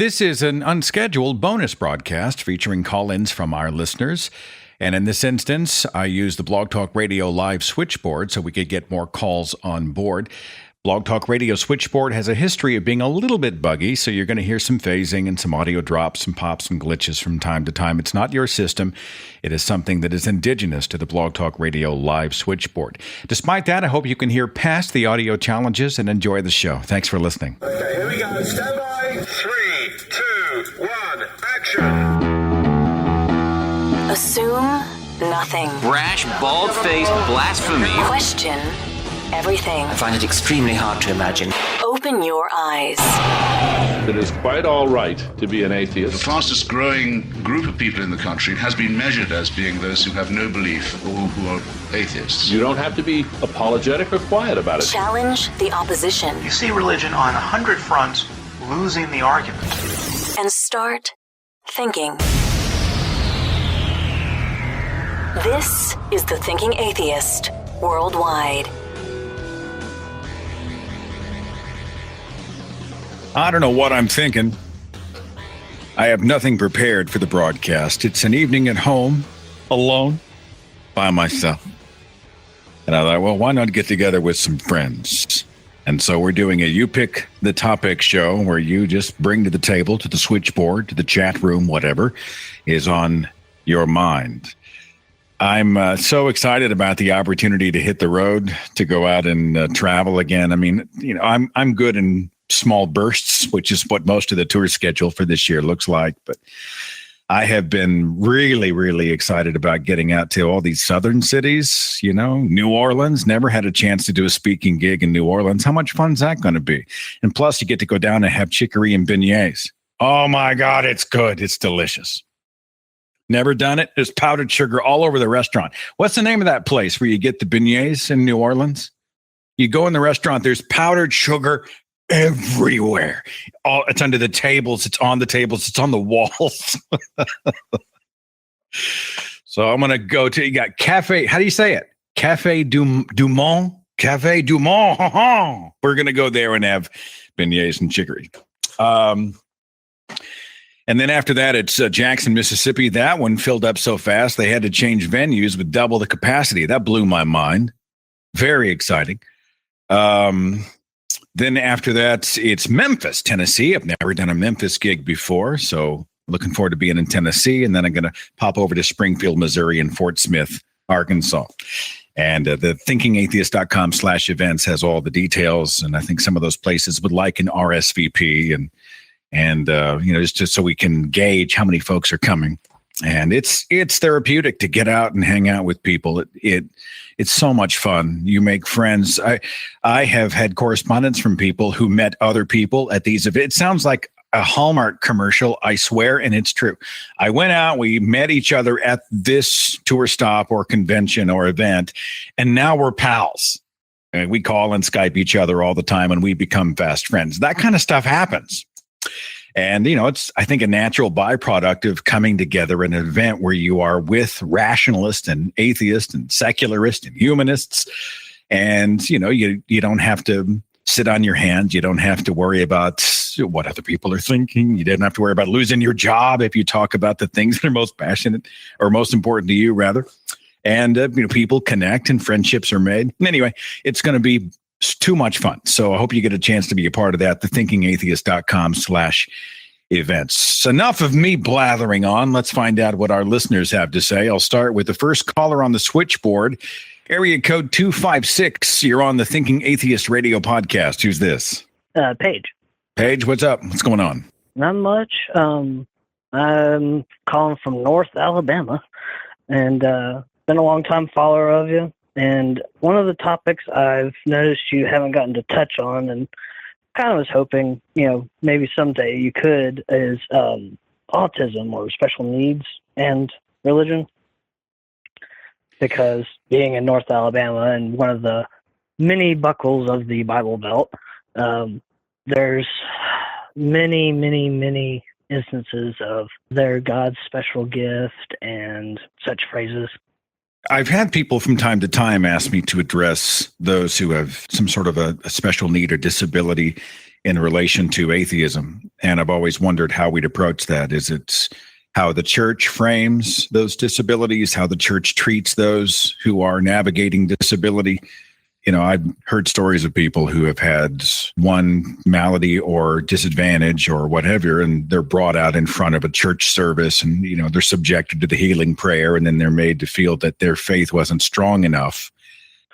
This is an unscheduled bonus broadcast featuring call-ins from our listeners. And in this instance, I used the Blog Talk Radio live switchboard so we could get more calls on board. Blog Talk Radio switchboard has a history of being a little bit buggy, so you're going to hear some phasing and some audio drops, some pops and glitches from time to time. It's not your system. It is something that is indigenous to the Blog Talk Radio live switchboard. Despite that, I hope you can hear past the audio challenges and enjoy the show. Thanks for listening. Okay, here we go. Stand by. 3, 2, 1, action. Assume nothing. Brash, bald-faced blasphemy. Question everything. I find it extremely hard to imagine. Open your eyes. It is quite all right to be an atheist. The fastest growing group of people in the country has been measured as being those who have no belief or who are atheists. You don't have to be apologetic or quiet about it. Challenge the opposition. You see religion on 100 fronts losing the argument. And start thinking. This is the Thinking Atheist Worldwide. I don't know what I'm thinking. I have nothing prepared for the broadcast. It's an evening at home, alone, by myself. And I thought, well, why not get together with some friends? And so we're doing a You Pick the Topic show where you just bring to the table, to the switchboard, to the chat room, whatever is on your mind. I'm so excited about the opportunity to hit the road, to go out and travel again. I mean, you know, I'm good in small bursts, which is what most of the tour schedule for this year looks like. But I have been really, really excited about getting out to all these southern cities. You know, New Orleans, never had a chance to do a speaking gig in New Orleans. How much fun is that going to be? And plus, you get to go down and have chicory and beignets. Oh, my God, it's good. It's delicious. Never done it. There's powdered sugar all over the restaurant. What's the name of that place where you get the beignets in New Orleans? You go in the restaurant, there's powdered sugar everywhere. It's under the tables. It's on the tables. It's on the walls. So I'm going to go to, you got Cafe. How do you say it? Cafe Dumont. Cafe Dumont. We're going to go there and have beignets and chicory. And then after that, it's Jackson, Mississippi. That one filled up so fast, they had to change venues with double the capacity. That blew my mind. Very exciting. Then after that, it's Memphis, Tennessee. I've never done a Memphis gig before, so looking forward to being in Tennessee. And then I'm going to pop over to Springfield, Missouri, and Fort Smith, Arkansas. And the thinkingatheist.com/events has all the details. And I think some of those places would like an RSVP and you know, just so we can gauge how many folks are coming. And it's therapeutic to get out and hang out with people. It's so much fun. You make friends. I have had correspondence from people who met other people at these events. It sounds like a Hallmark commercial, I swear, and it's true. I went out, we met each other at this tour stop or convention or event, and now we're pals. And we call and Skype each other all the time, and we become fast friends. That kind of stuff happens. And, you know, it's, I think, a natural byproduct of coming together in an event where you are with rationalists and atheists and secularists and humanists. And, you know, you don't have to sit on your hands. You don't have to worry about what other people are thinking. You don't have to worry about losing your job if you talk about the things that are most passionate or most important to you, rather. And, you know, people connect and friendships are made. Anyway, it's going to be too much fun. So I hope you get a chance to be a part of that. thethinkingatheist.com/events. Enough of me blathering on. Let's find out what our listeners have to say. I'll start with the first caller on the switchboard. Area code 256. You're on the Thinking Atheist Radio podcast. Who's this? Paige. Paige, what's up? What's going on? Not much. I'm calling from North Alabama and been a long time follower of you. And one of the topics I've noticed you haven't gotten to touch on, and kind of was hoping, you know, maybe someday you could, is autism or special needs and religion. Because being in North Alabama and one of the many buckles of the Bible Belt, there's many instances of their God's special gift and such phrases. I've had people from time to time ask me to address those who have some sort of a special need or disability in relation to atheism. And I've always wondered how we'd approach that. Is it how the church frames those disabilities, how the church treats those who are navigating disability? You know, I've heard stories of people who have had one malady or disadvantage or whatever, and they're brought out in front of a church service and, you know, they're subjected to the healing prayer, and then they're made to feel that their faith wasn't strong enough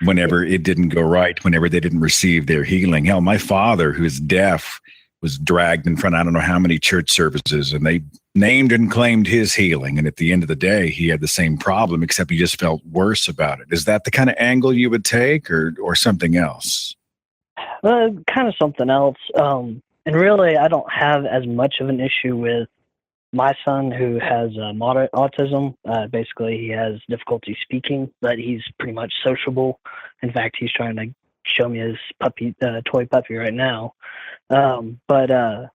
whenever it didn't go right, whenever they didn't receive their healing. Hell, my father, who's deaf, was dragged in front of I don't know how many church services, and they named and claimed his healing. And at the end of the day, he had the same problem, except he just felt worse about it. Is that the kind of angle you would take, or something else? Kind of something else. And really, I don't have as much of an issue with my son, who has moderate autism. Basically, he has difficulty speaking, but he's pretty much sociable. In fact, he's trying to show me his toy puppy right now. But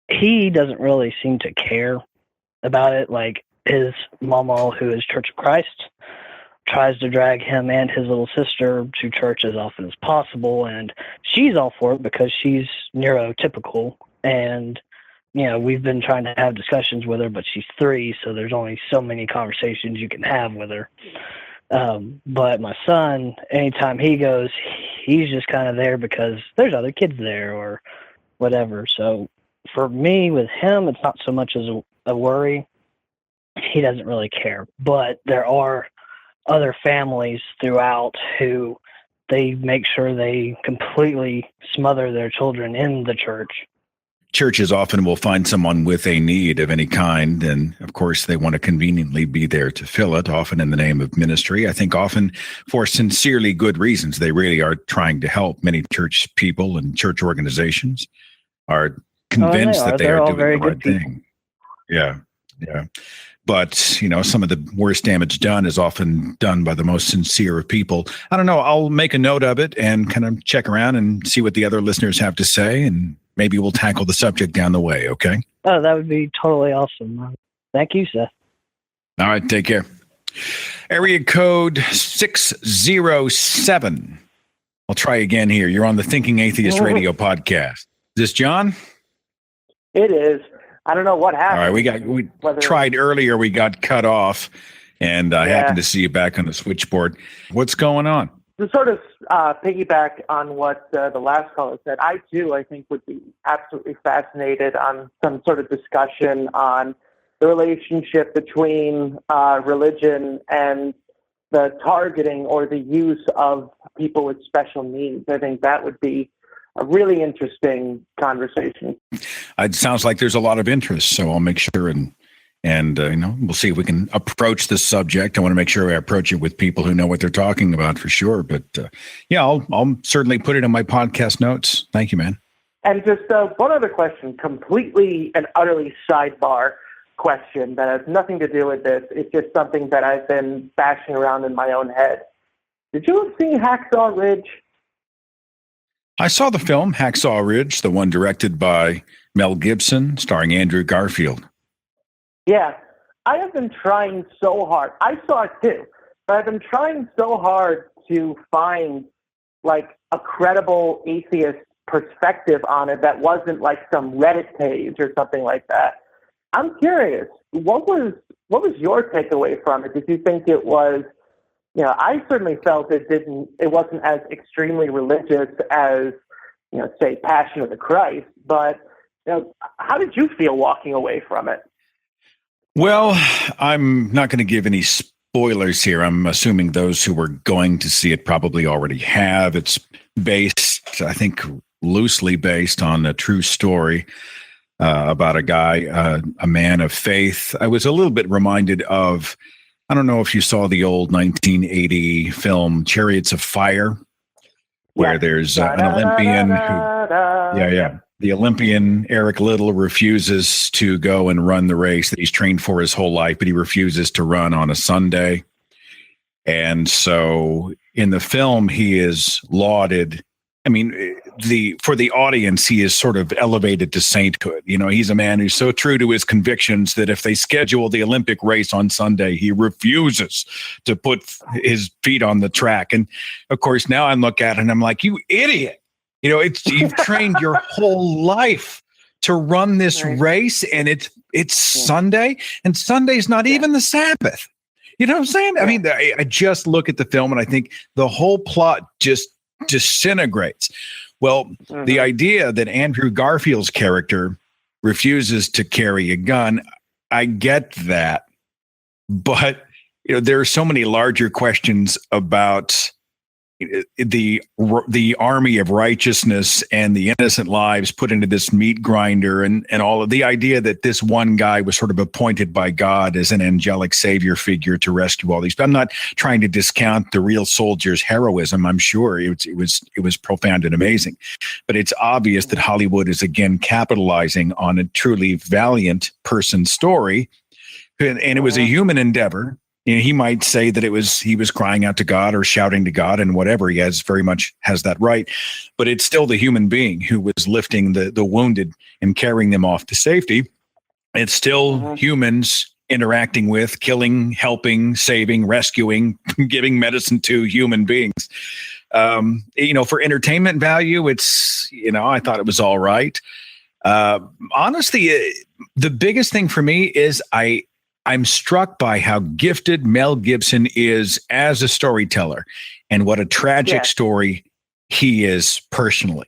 he doesn't really seem to care about it. Like, his mama, who is Church of Christ, tries to drag him and his little sister to church as often as possible, and she's all for it because she's neurotypical. And, you know, we've been trying to have discussions with her, but she's 3, so there's only so many conversations you can have with her. But my son, anytime he goes, he's just kind of there because there's other kids there or whatever. So for me, with him, it's not so much as a worry. He doesn't really care. But there are other families throughout who they make sure they completely smother their children in the church. Churches often will find someone with a need of any kind, and of course they want to conveniently be there to fill it, often in the name of ministry. I think often for sincerely good reasons. They really are trying to help. Many church people and church organizations are convinced that they are doing the right thing. Yeah. But, you know, some of the worst damage done is often done by the most sincere of people. I don't know. I'll make a note of it and kind of check around and see what the other listeners have to say, and maybe we'll tackle the subject down the way, okay? Oh, that would be totally awesome. Thank you, Seth. All right, take care. Area code 607. I'll try again here. You're on the Thinking Atheist Radio podcast. Is this John? It is. I don't know what happened. All right, we tried earlier. We got cut off, and I happened to see you back on the switchboard. What's going on? To sort of piggyback on what the last caller said, I think would be absolutely fascinated on some sort of discussion on the relationship between religion and the targeting or the use of people with special needs. I think that would be a really interesting conversation. It sounds like there's a lot of interest, so I'll make sure and you know, we'll see if we can approach this subject. I want to make sure I approach it with people who know what they're talking about for sure. But yeah, I'll certainly put it in my podcast notes. Thank you, man. And just one other question, completely and utterly sidebar question that has nothing to do with this. It's just something that I've been bashing around in my own head. Did you see Hacksaw Ridge? I saw the film Hacksaw Ridge, the one directed by Mel Gibson, starring Andrew Garfield. Yeah, I have been trying so hard. I saw it too, but I've been trying so hard to find like a credible atheist perspective on it that wasn't like some Reddit page or something like that. I'm curious, what was your takeaway from it? Did you think it was, you know, I certainly felt it wasn't as extremely religious as, you know, say Passion of the Christ, but, you know, how did you feel walking away from it? Well, I'm not going to give any spoilers here. I'm assuming those who were going to see it probably already have. It's based, I think, loosely based on a true story about a guy, a man of faith. I was a little bit reminded of, I don't know if you saw the old 1980 film Chariots of Fire, where there's an Olympian who, the Olympian Eric Little refuses to go and run the race that he's trained for his whole life, but he refuses to run on a Sunday. And so in the film, he is lauded. I mean, for the audience, he is sort of elevated to sainthood. You know, he's a man who's so true to his convictions that if they schedule the Olympic race on Sunday, he refuses to put his feet on the track. And of course, now I look at it and I'm like, you idiot. You've trained your whole life to run this race, and it's Sunday, and Sunday's not even the Sabbath. You know what I'm saying? I mean, I just look at the film and I think the whole plot just disintegrates. Well, the idea that Andrew Garfield's character refuses to carry a gun, I get that. But there are so many larger questions about the army of righteousness and the innocent lives put into this meat grinder, and all of the idea that this one guy was sort of appointed by God as an angelic savior figure to rescue all these. I'm not trying to discount the real soldier's heroism. I'm sure it was profound and amazing, but it's obvious that Hollywood is again capitalizing on a truly valiant person's story, and it was a human endeavor. He might say that he was crying out to God or shouting to God and whatever. He very much has that right, but it's still the human being who was lifting the wounded and carrying them off to safety. It's still humans interacting with, killing, helping, saving, rescuing, giving medicine to human beings. For entertainment value, it's, I thought it was all right. Honestly, the biggest thing for me is I'm struck by how gifted Mel Gibson is as a storyteller and what a tragic story he is personally.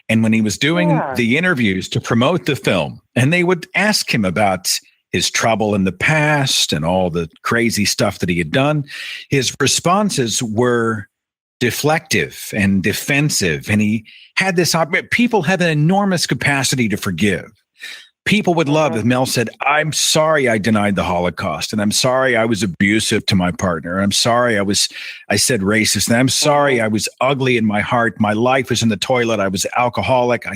And when he was doing the interviews to promote the film, and they would ask him about his trouble in the past and all the crazy stuff that he had done, his responses were deflective and defensive. And he had this, people have an enormous capacity to forgive. People would love if Mel said, I'm sorry I denied the Holocaust, and I'm sorry I was abusive to my partner. I'm sorry I said racist, and I'm sorry I was ugly in my heart. My life was in the toilet. I was alcoholic. I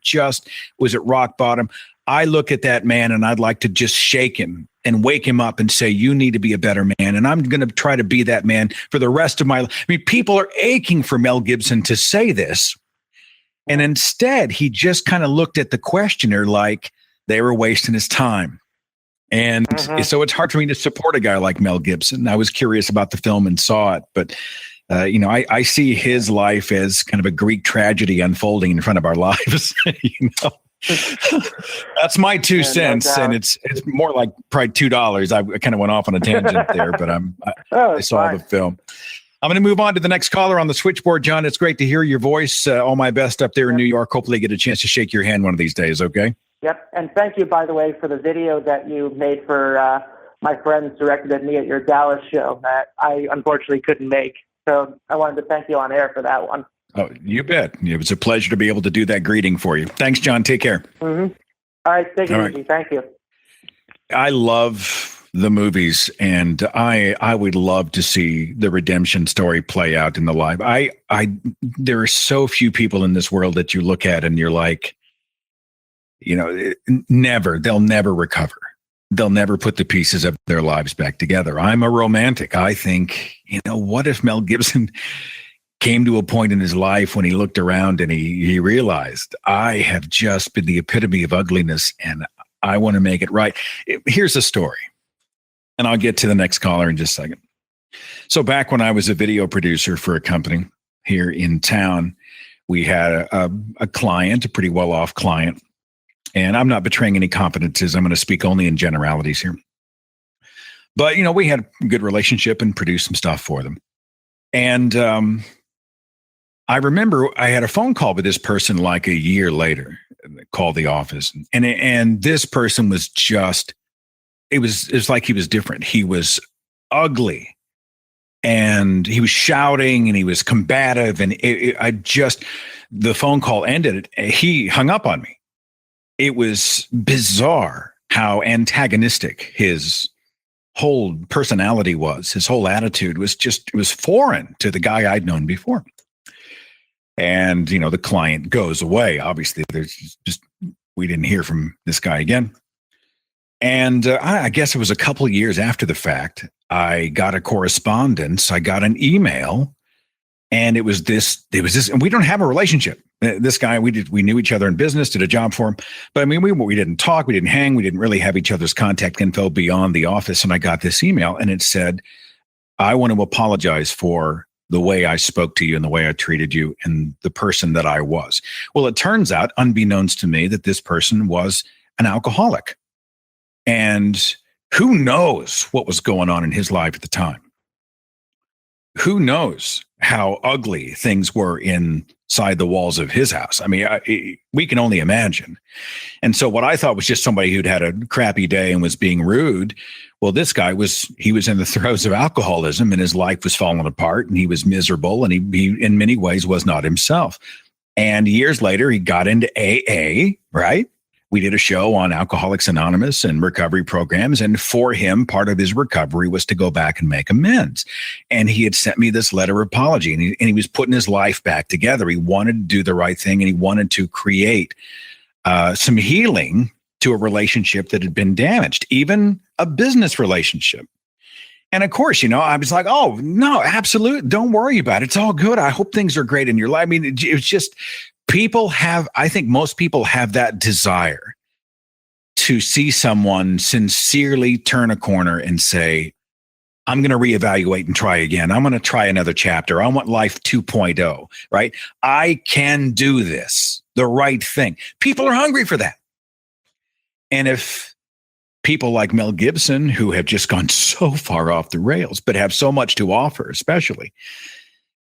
just was at rock bottom. I look at that man and I'd like to just shake him and wake him up and say, you need to be a better man. And I'm going to try to be that man for the rest of my life. I mean, people are aching for Mel Gibson to say this. And instead, he just kind of looked at the questioner like they were wasting his time. And so it's hard for me to support a guy like Mel Gibson. I was curious about the film and saw it, but I see his life as kind of a Greek tragedy unfolding in front of our lives. That's my 2 cents, and it's more like probably $2. I kind of went off on a tangent there, but I saw the film. I'm going to move on to the next caller on the switchboard. John, it's great to hear your voice. All my best up there in New York. Hopefully get a chance to shake your hand one of these days, okay? Yep, and thank you, by the way, for the video that you made for my friends directed at me at your Dallas show that I unfortunately couldn't make. So I wanted to thank you on air for that one. Oh, you bet. It was a pleasure to be able to do that greeting for you. Thanks, John. Take care. All right, take it easy. Thank you. I love the movies, and I would love to see the redemption story play out in the live. There are so few people in this world that you look at and you're like, they'll never recover. They'll never put the pieces of their lives back together. I'm a romantic. I think, what if Mel Gibson came to a point in his life when he looked around and he realized, I have just been the epitome of ugliness and I want to make it right. Here's a story. And I'll get to the next caller in just a second. So back when I was a video producer for a company here in town, we had a client, a pretty well-off client. And I'm not betraying any confidences. I'm going to speak only in generalities here. But, we had a good relationship and produced some stuff for them. And I remember I had a phone call with this person like a year later, called the office. And this person was just, it was like he was different. He was ugly and he was shouting and he was combative. And the phone call ended. He hung up on me. It was bizarre how antagonistic his whole personality was. His whole attitude was it was foreign to the guy I'd known before. And, the client goes away. Obviously, we didn't hear from this guy again. And I guess it was a couple of years after the fact, I got a correspondence. I got an email, and it was this, and we don't have a relationship. This guy, we knew each other in business, did a job for him. But I mean, we didn't talk, we didn't hang, we didn't really have each other's contact info beyond the office. And I got this email, and it said, I want to apologize for the way I spoke to you and the way I treated you and the person that I was. Well, it turns out, unbeknownst to me, that this person was an alcoholic. And who knows what was going on in his life at the time? Who knows how ugly things were inside the walls of his house? I mean, we can only imagine. And so what I thought was just somebody who'd had a crappy day and was being rude. Well, this guy he was in the throes of alcoholism and his life was falling apart and he was miserable and he in many ways was not himself. And years later, he got into AA, right? We did a show on Alcoholics Anonymous and recovery programs. And for him, part of his recovery was to go back and make amends. And he had sent me this letter of apology and he was putting his life back together. He wanted to do the right thing and he wanted to create some healing to a relationship that had been damaged, even a business relationship. And of course, I was like, oh, no, absolutely. Don't worry about it. It's all good. I hope things are great in your life. I mean, it's just I think most people have that desire to see someone sincerely turn a corner and say, I'm going to reevaluate and try again. I'm going to try another chapter. I want life 2.0, right? I can do this, the right thing. People are hungry for that. And if people like Mel Gibson, who have just gone so far off the rails, but have so much to offer, especially,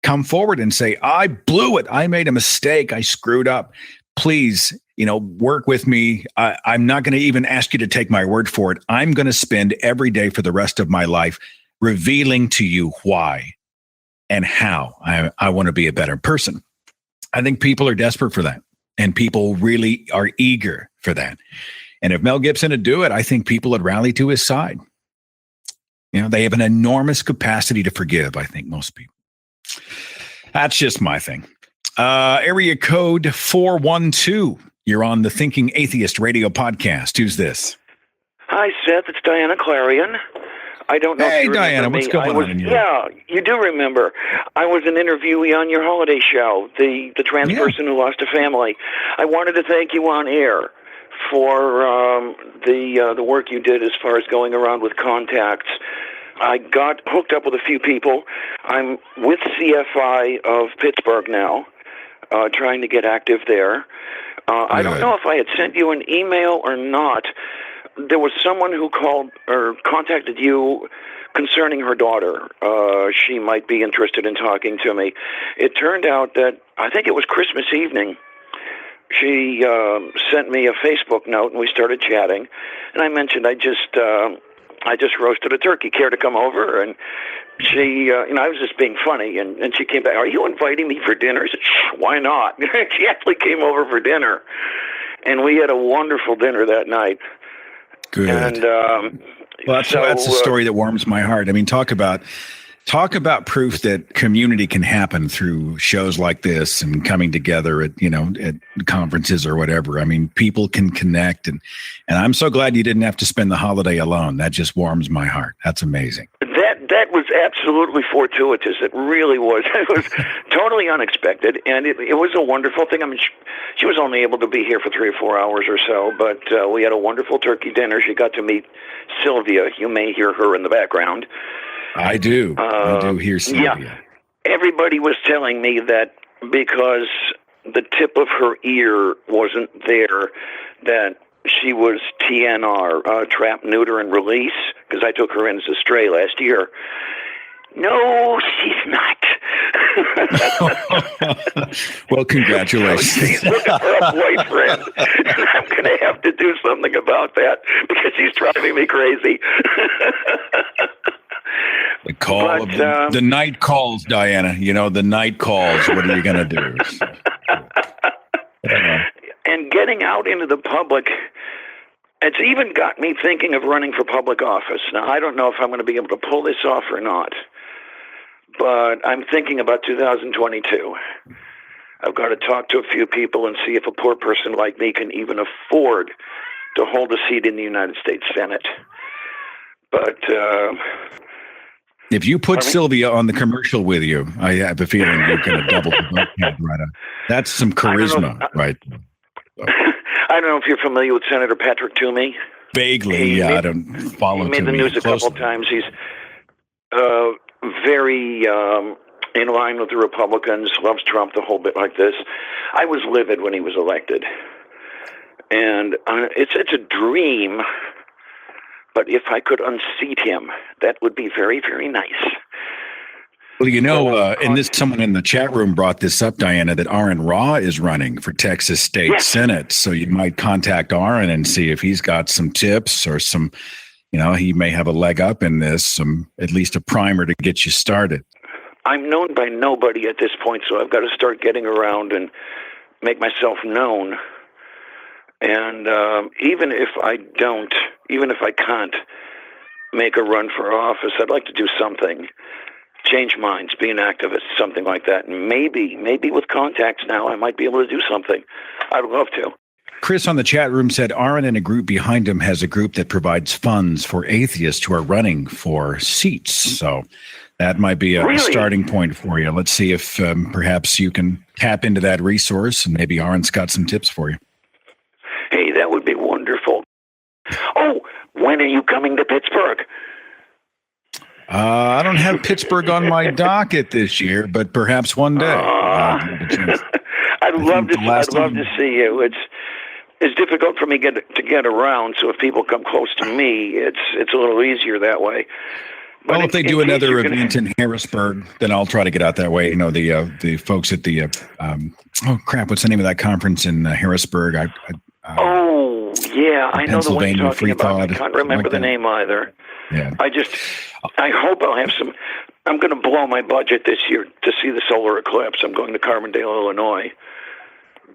come forward and say, I blew it. I made a mistake. I screwed up. Please, work with me. I'm not going to even ask you to take my word for it. I'm going to spend every day for the rest of my life revealing to you why and how I want to be a better person. I think people are desperate for that. And people really are eager for that. And if Mel Gibson would do it, I think people would rally to his side. They have an enormous capacity to forgive, I think, most people. That's just my thing. Area code 412. You're on the Thinking Atheist radio podcast. Who's this? Hi, Seth. It's Diana Clarion. I don't know if you remember Diana, what's going on in your... Yeah, you do remember. I was an interviewee on your holiday show, the trans person who lost a family. I wanted to thank you on air for the work you did as far as going around with contacts. I got hooked up with a few people. I'm with CFI of Pittsburgh now, trying to get active there. I don't know if I had sent you an email or not. There was someone who called or contacted you concerning her daughter. She might be interested in talking to me. It turned out that, I think it was Christmas evening, she sent me a Facebook note and we started chatting. And I mentioned I just roasted a turkey. Care to come over? And she, I was just being funny. And she came back, are you inviting me for dinner? I said, why not? She actually came over for dinner. And we had a wonderful dinner that night. Good. And well, that's a story that warms my heart. I mean, talk about proof that community can happen through shows like this and coming together at conferences or whatever. I mean, people can connect, and I'm so glad you didn't have to spend the holiday alone. That just warms my heart. That's amazing. That was absolutely fortuitous. It really was. It was totally unexpected, and it was a wonderful thing. I mean, she was only able to be here for 3 or 4 hours or so, but we had a wonderful turkey dinner. She got to meet Sylvia. You may hear her in the background. I do. I do hear Sylvia. Yeah. Everybody was telling me that because the tip of her ear wasn't there, that she was TNR, trap, neuter, and release, because I took her in as a stray last year. No, she's not. Well, congratulations. She's looking for a boyfriend, and I'm going to have to do something about that because she's driving me crazy. The call of the night calls, Diana. The night calls. What are you going to do? And getting out into the public, it's even got me thinking of running for public office. Now, I don't know if I'm going to be able to pull this off or not, but I'm thinking about 2022. I've got to talk to a few people and see if a poor person like me can even afford to hold a seat in the United States Senate. But if you put Sylvia on the commercial with you, I have a feeling you're going to double the vote count right up. That's some charisma, right? I don't know if you're familiar with Senator Patrick Toomey. Vaguely, I don't follow him. He made the news a couple times. He's very in line with the Republicans, loves Trump, the whole bit like this. I was livid when he was elected. And it's a dream, but if I could unseat him, that would be very, very nice. Well, and someone in the chat room brought this up, Diana, that Aaron Ra is running for Texas State Senate. So you might contact Aaron and see if he's got some tips or some, he may have a leg up in this, at least a primer to get you started. I'm known by nobody at this point, so I've got to start getting around and make myself known. And even if I can't make a run for office, I'd like to do something. Change minds, be an activist, something like that. And maybe with contacts now, I might be able to do something. I'd love to. Chris on the chat room said Aaron and a group behind him has a group that provides funds for atheists who are running for seats. So that might be a starting point for you. Let's see if perhaps you can tap into that resource, and maybe Aaron's got some tips for you. Hey, that would be wonderful. Oh, when are you coming to Pittsburgh? I don't have Pittsburgh on my docket this year, but perhaps one day. I'd love to see you. It's difficult for me to get around, so if people come close to me, it's a little easier that way. But well, if they do another event in Harrisburg, then I'll try to get out that way. The folks at the what's the name of that conference in Harrisburg? I know the one you're talking about. I can't remember the name either. Yeah. I hope I'll have some. I'm going to blow my budget this year to see the solar eclipse. I'm going to Carbondale, Illinois,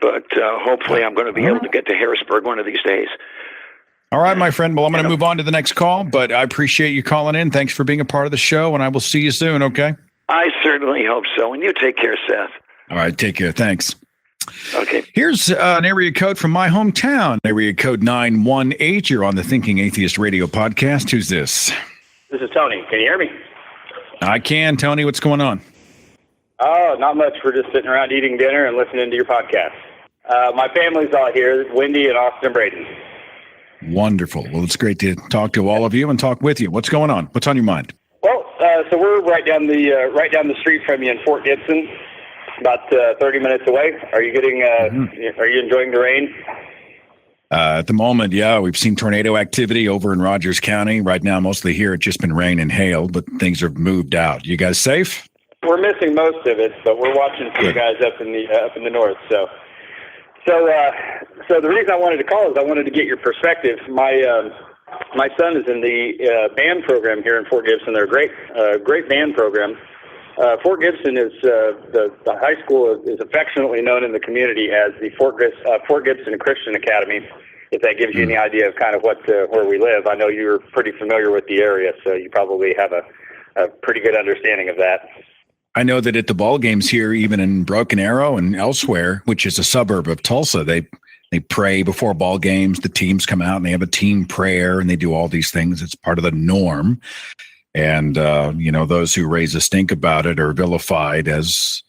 but hopefully I'm going to be able to get to Harrisburg one of these days. All right, my friend. Well, I'm going to move on to the next call, but I appreciate you calling in. Thanks for being a part of the show, and I will see you soon, okay? I certainly hope so, and you take care, Seth. All right, take care. Thanks. Okay. Here's an area code from my hometown, area code 918. You're on the Thinking Atheist Radio podcast. Who's this? This is Tony. Can you hear me? I can. Tony, what's going on? Oh, not much. We're just sitting around eating dinner and listening to your podcast. My family's all here, Wendy and Austin and Braden. Wonderful. Well, it's great to talk to all of you and talk with you. What's going on? What's on your mind? Well, so we're right down the street from you in Fort Gibson, about 30 minutes away. Are you getting? Are you enjoying the rain? At the moment, yeah, we've seen tornado activity over in Rogers County. Right now, mostly here, it's just been rain and hail, but things have moved out. You guys safe? We're missing most of it, but we're watching for you guys up in the north. So the reason I wanted to call is I wanted to get your perspective. My son is in the band program here in Fort Gibson. They're a great band program. Fort Gibson is the high school is affectionately known in the community as the Fort Gibson Christian Academy. If that gives you any idea of kind of where we live, I know you're pretty familiar with the area, so you probably have a pretty good understanding of that. I know that at the ball games here, even in Broken Arrow and elsewhere, which is a suburb of Tulsa, they pray before ball games. The teams come out and they have a team prayer and they do all these things. It's part of the norm. And, those who raise a stink about it are vilified as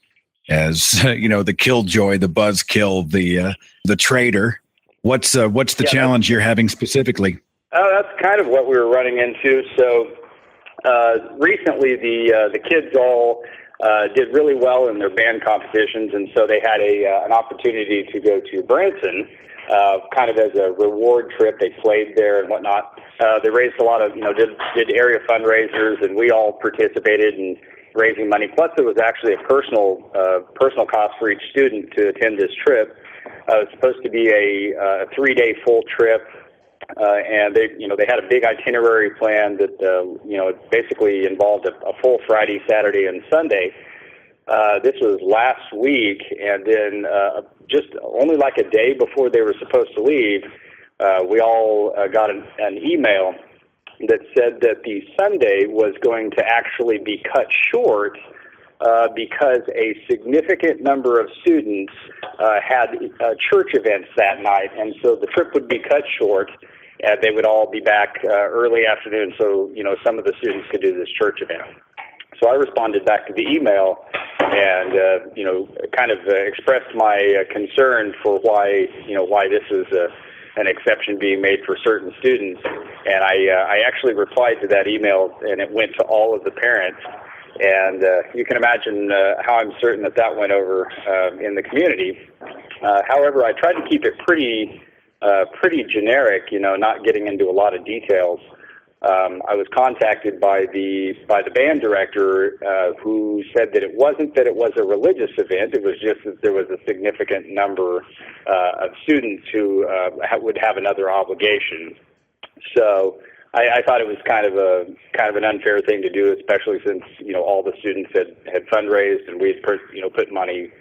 the killjoy, the buzzkill, the traitor. What's the challenge you're having specifically? Oh, that's kind of what we were running into. So recently the kids all did really well in their band competitions, and so they had an opportunity to go to Branson, kind of as a reward trip. They played there and whatnot. They raised a lot of, did area fundraisers, and we all participated in raising money. Plus, it was actually a personal cost for each student to attend this trip. It was supposed to be a 3-day full trip, and they had a big itinerary plan that basically involved a full Friday, Saturday, and Sunday. This was last week, and then just only like a day before they were supposed to leave, we all got an email that said that the Sunday was going to actually be cut short because a significant number of students had church events that night, and so the trip would be cut short. They would all be back early afternoon, so some of the students could do this church event. So I responded back to the email and kind of expressed my concern for why this is an exception being made for certain students. And I actually replied to that email, and it went to all of the parents. And you can imagine how I'm certain that went over in the community. However, I tried to keep it pretty generic, not getting into a lot of details. I was contacted by the band director who said that it wasn't that it was a religious event. It was just that there was a significant number of students who would have another obligation. So I thought it was kind of an unfair thing to do, especially since all the students had fundraised and we had put money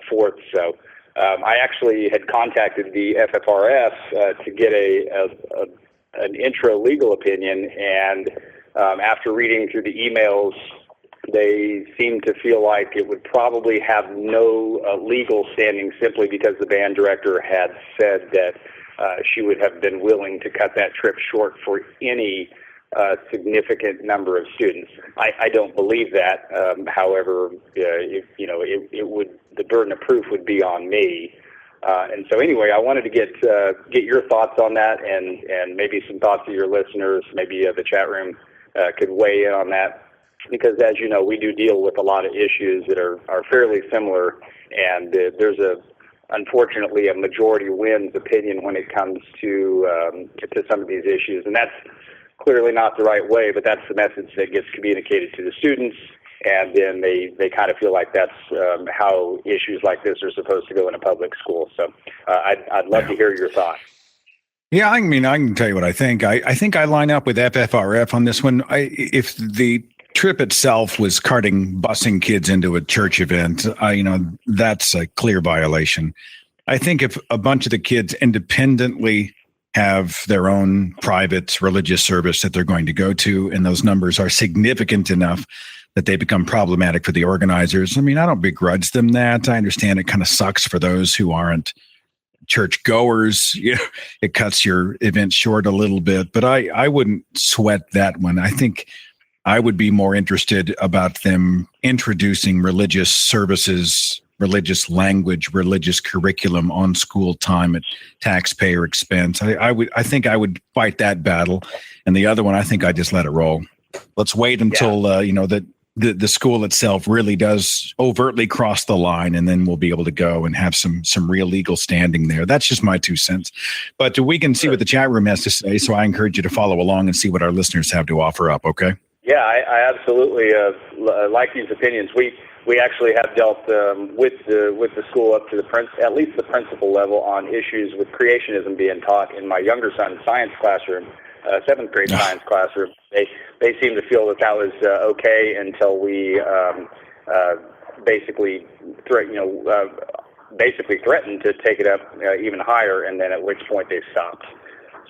forth. So I actually had contacted the FFRF to get an intro legal opinion, and after reading through the emails, they seemed to feel like it would probably have no legal standing simply because the band director had said that she would have been willing to cut that trip short for any significant number of students. I don't believe that. However, the burden of proof would be on me. And so anyway, I wanted to get your thoughts on that, and maybe some thoughts of your listeners, maybe the chat room could weigh in on that, because as you know, we do deal with a lot of issues that are fairly similar, and there's unfortunately a majority wins opinion when it comes to some of these issues, and that's clearly not the right way, but that's the message that gets communicated to the students. And then they kind of feel like that's how issues like this are supposed to go in a public school. So I'd love to hear your thoughts. Yeah, I mean, I can tell you what I think. I think I line up with FFRF on this one. If the trip itself was busing kids into a church event, that's a clear violation. I think if a bunch of the kids independently have their own private religious service that they're going to go to, and those numbers are significant enough that they become problematic for the organizers. I mean, I don't begrudge them that. I understand it kind of sucks for those who aren't church goers. It cuts your event short a little bit, but I wouldn't sweat that one. I think I would be more interested about them introducing religious services, religious language, religious curriculum on school time at taxpayer expense. I think I would fight that battle. And the other one, I think I just let it roll. Let's wait until, the school itself really does overtly cross the line, and then we'll be able to go and have some real legal standing there. That's just my 2 cents. But we can see what the chat room has to say, so I encourage you to follow along and see what our listeners have to offer up, okay? Yeah, I absolutely like these opinions. We actually have dealt with the school up to at least the principal level on issues with creationism being taught in my younger son's science classroom. 7th grade science classroom. They seem to feel that was okay until we basically threatened to take it up even higher, and then at which point they stopped.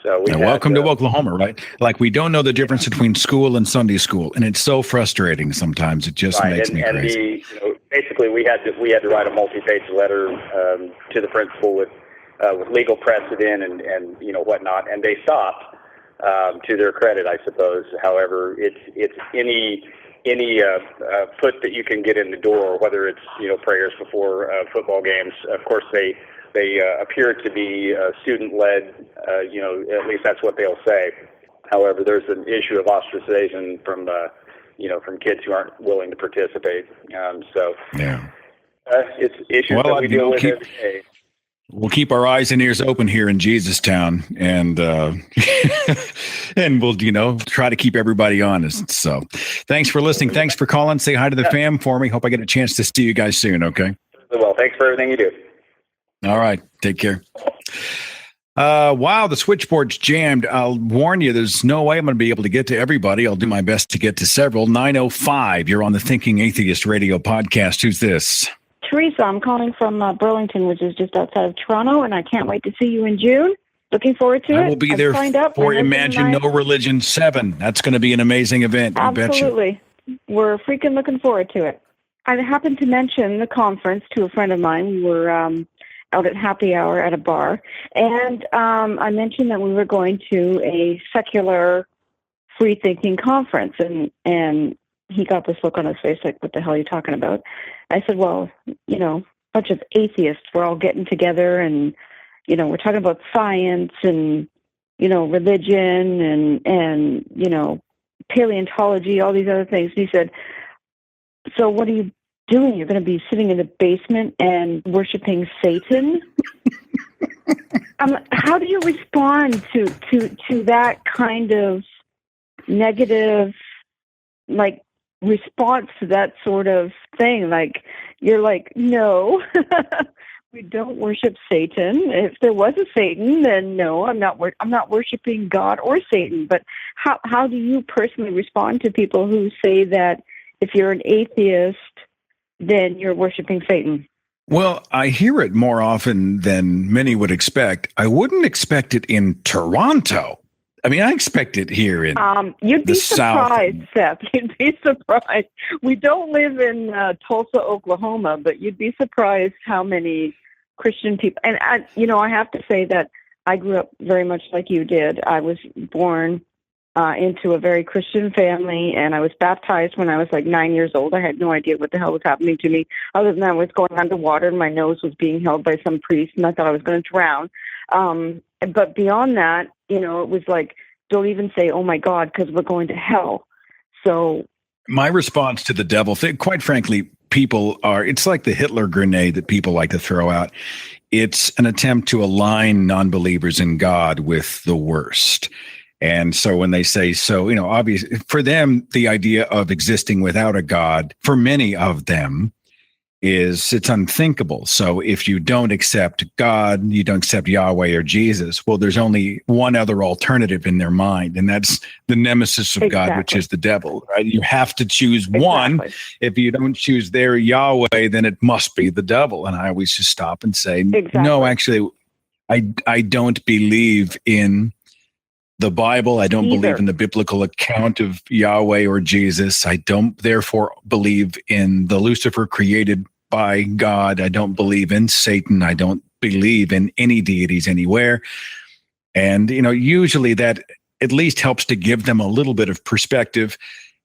So welcome to Oklahoma, right? Like, we don't know the difference between school and Sunday school, and it's so frustrating sometimes. It just makes me crazy. Basically, we had to write a multi-page letter to the principal with legal precedent and whatnot, and they stopped. To their credit, I suppose. However, it's any foot that you can get in the door, whether it's prayers before football games. Of course, they appear to be student-led. At least that's what they'll say. However, there's an issue of ostracization from kids who aren't willing to participate. It's issues that we deal with every day. We'll keep our eyes and ears open here in Jesustown, and and we'll try to keep everybody honest. So, thanks for listening. Thanks for calling. Say hi to the fam for me. Hope I get a chance to see you guys soon. Okay. Well, thanks for everything you do. All right. Take care. Wow, the switchboard's jammed. I'll warn you, there's no way I'm going to be able to get to everybody. I'll do my best to get to several. 905. You're on the Thinking Atheist Radio podcast. Who's this? Teresa, I'm calling from Burlington, which is just outside of Toronto, and I can't wait to see you in June. Looking forward to it. I will be there for Imagine No Religion 7. That's going to be an amazing event. Absolutely. We're freaking looking forward to it. I happened to mention the conference to a friend of mine. We were out at happy hour at a bar, and I mentioned that we were going to a secular free-thinking conference, and he got this look on his face like, what the hell are you talking about? I said, well, a bunch of atheists, we're all getting together and, we're talking about science and, religion and paleontology, all these other things. And he said, So what are you doing? You're going to be sitting in the basement and worshiping Satan? How do you respond to that kind of negative, like, response to that sort of thing? Like, you're like, no, we don't worship Satan. If there was a Satan, then no, I'm not worshiping God or Satan. But how do you personally respond to people who say that if you're an atheist, then you're worshiping Satan? Well, I hear it more often than many would expect. I wouldn't expect it in Toronto. I mean, I expect it here in you'd be the South. surprised, Seth. You'd be surprised. We don't live in Tulsa, Oklahoma, but you'd be surprised how many Christian people. And I have to say that I grew up very much like you did. I was born into a very Christian family, and I was baptized when I was like 9 years old. I had no idea what the hell was happening to me, other than I was going underwater and my nose was being held by some priest, and I thought I was going to drown. But beyond that, it was like, don't even say, oh my God, because we're going to hell. So my response to the devil thing, quite frankly, it's like the Hitler grenade that people like to throw out. It's an attempt to align non-believers in God with the worst. And so when they say so, obviously for them, the idea of existing without a God, for many of them, it's unthinkable. So if you don't accept God, you don't accept Yahweh or Jesus, well, there's only one other alternative in their mind, and that's the nemesis of God, which is the devil, right? You have to choose one. If you don't choose their Yahweh, then it must be the devil. And I always just stop and say, no, actually, I don't believe in the Bible. I don't believe in the biblical account of Yahweh or Jesus. I don't therefore believe in the Lucifer created by God. I don't believe in Satan. I don't believe in any deities anywhere. And, usually that at least helps to give them a little bit of perspective.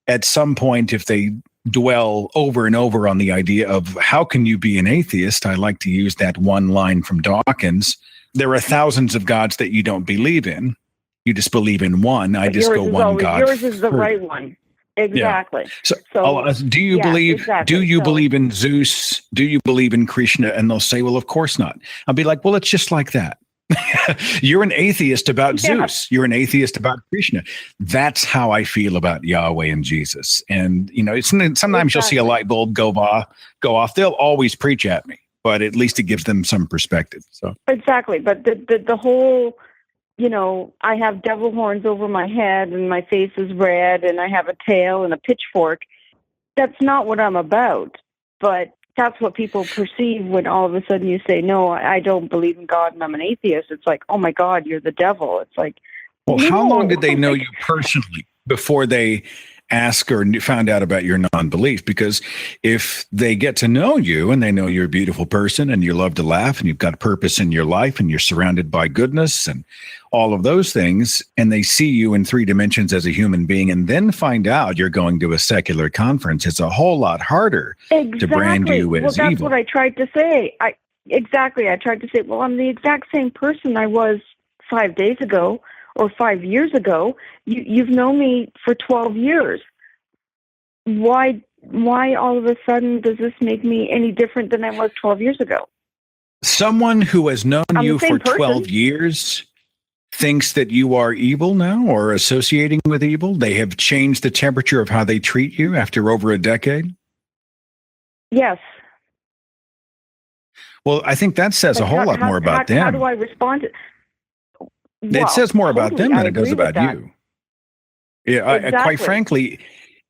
At some point, if they dwell over and over on the idea of how can you be an atheist, I like to use that one line from Dawkins. There are thousands of gods that you don't believe in. You just believe in one. I just go one God. Yours is the right one. Exactly. Yeah. So do you believe? Exactly. Do you believe in Zeus? Do you believe in Krishna? And they'll say, "Well, of course not." I'll be like, "Well, it's just like that. You're an atheist about Zeus. You're an atheist about Krishna." That's how I feel about Yahweh and Jesus. And sometimes you'll see a light bulb go off. They'll always preach at me, but at least it gives them some perspective. So exactly. But the whole. I have devil horns over my head and my face is red and I have a tail and a pitchfork. That's not what I'm about. But that's what people perceive when all of a sudden you say, no, I don't believe in God and I'm an atheist. It's like, oh my God, you're the devil. It's like, well, how long did they know you personally before they ask or found out about your non-belief? Because if they get to know you and they know you're a beautiful person and you love to laugh and you've got purpose in your life and you're surrounded by goodness and all of those things, and they see you in 3 dimensions as a human being and then find out you're going to a secular conference, it's a whole lot harder to brand you as evil. Well, that's what I tried to say. I tried to say, well, I'm the exact same person I was 5 days ago or 5 years ago. You've known me for 12 years. Why all of a sudden does this make me any different than I was 12 years ago? Someone who has known you for 12 years thinks that you are evil now or associating with evil. They have changed the temperature of how they treat you after over a decade. Yes. Well, I think that says a whole lot more about them. How do I respond to it says more about them than it does about you. Yeah, exactly. Quite frankly,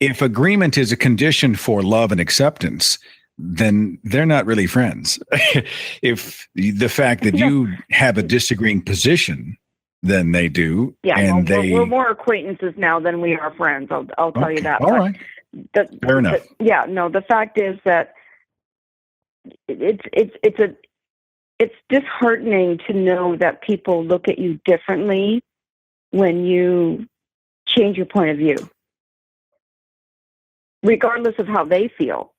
if agreement is a condition for love and acceptance, then they're not really friends. If the fact that you have a disagreeing position than they do, and we're more acquaintances now than we are friends. I'll tell you that. All right, fair enough. The fact is that it's disheartening to know that people look at you differently when you change your point of view, regardless of how they feel.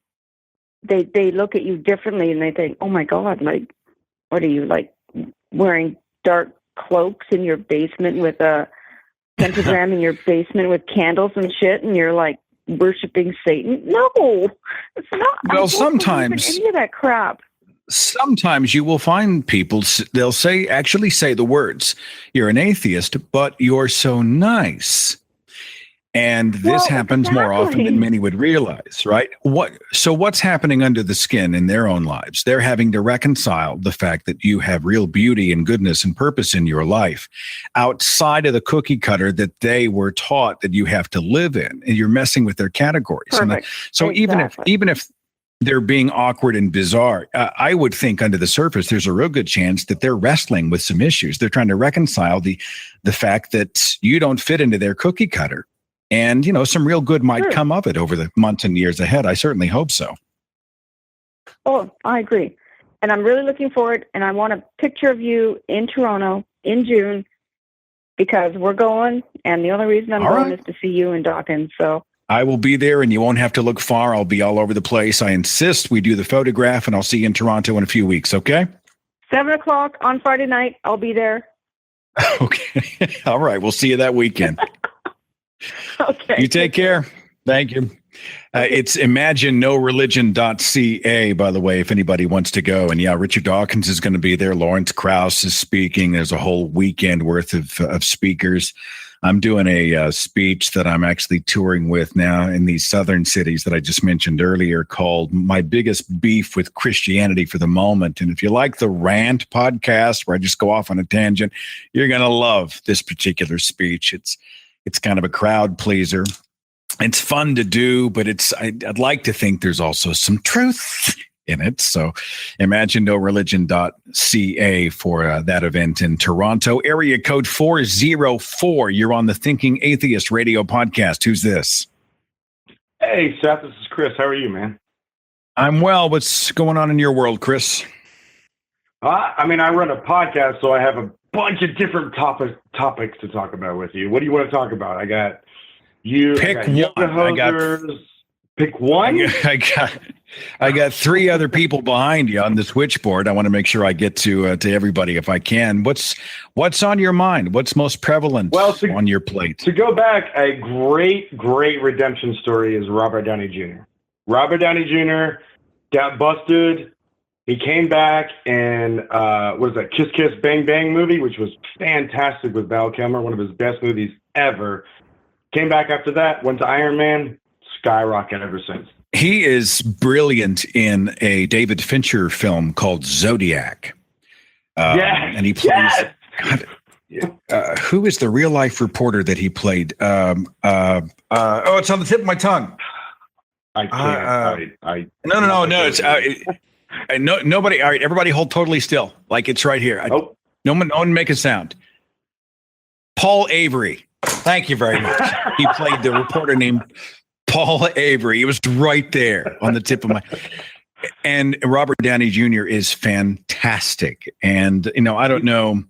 They look at you differently and they think, oh my God, like, what are you, like, wearing dark cloaks in your basement with a pentagram in your basement with candles and shit? And you're like, worshiping Satan. No, it's not. Well, sometimes any of that crap. Sometimes you will find people, they'll actually say the words, "You're an atheist, but you're so nice." And this happens more often than many would realize, right? So what's happening under the skin in their own lives? They're having to reconcile the fact that you have real beauty and goodness and purpose in your life outside of the cookie cutter that they were taught that you have to live in, and you're messing with their categories. So exactly. even if they're being awkward and bizarre, I would think under the surface, there's a real good chance that they're wrestling with some issues. They're trying to reconcile the fact that you don't fit into their cookie cutter. And, some real good might come of it over the months and years ahead. I certainly hope so. Oh, I agree. And I'm really looking forward, and I want a picture of you in Toronto in June, because we're going, and the only reason I'm going is to see you and Dawkins. So I will be there, and you won't have to look far. I'll be all over the place. I insist we do the photograph, and I'll see you in Toronto in a few weeks, okay? 7:00 on Friday night. I'll be there. Okay. All right. We'll see you that weekend. Okay. You take care. Thank you. It's imaginenoreligion.ca, by the way, if anybody wants to go. And yeah, Richard Dawkins is going to be there. Lawrence Krauss is speaking. There's a whole weekend worth of speakers. I'm doing a speech that I'm actually touring with now in these southern cities that I just mentioned earlier, called My Biggest Beef with Christianity for the Moment. And if you like the Rant podcast, where I just go off on a tangent, you're going to love this particular speech. It's kind of a crowd pleaser. It's fun to do, but I'd like to think there's also some truth in it. So imaginenoreligion.ca for that event in Toronto. Area code 404. You're on the Thinking Atheist radio podcast. Who's this? Hey, Seth, this is Chris. How are you, man? I'm well. What's going on in your world, Chris? I run a podcast, so I have a bunch of different topics to talk about with you. What do you want to talk about? I got you. Pick one. Pick one. I got three other people behind you on the switchboard. I want to make sure I get to everybody if I can. What's on your mind? What's most prevalent on your plate? To go back, a great redemption story is Robert Downey Jr. Robert Downey Jr. got busted. He came back and what is that, Kiss Kiss Bang Bang movie, which was fantastic with Val Kilmer, one of his best movies ever. Came back after that, went to Iron Man, skyrocket ever since. He is brilliant in a David Fincher film called Zodiac. And he plays. God, who is the real life reporter that he played? It's on the tip of my tongue. I can't. No. It's nobody. All right, everybody, hold totally still, like it's right here. No one make a sound. Paul Avery. Thank you very much. He played the reporter named Paul Avery. He was right there on the tip of my. And Robert Downey Jr. is fantastic. And I don't know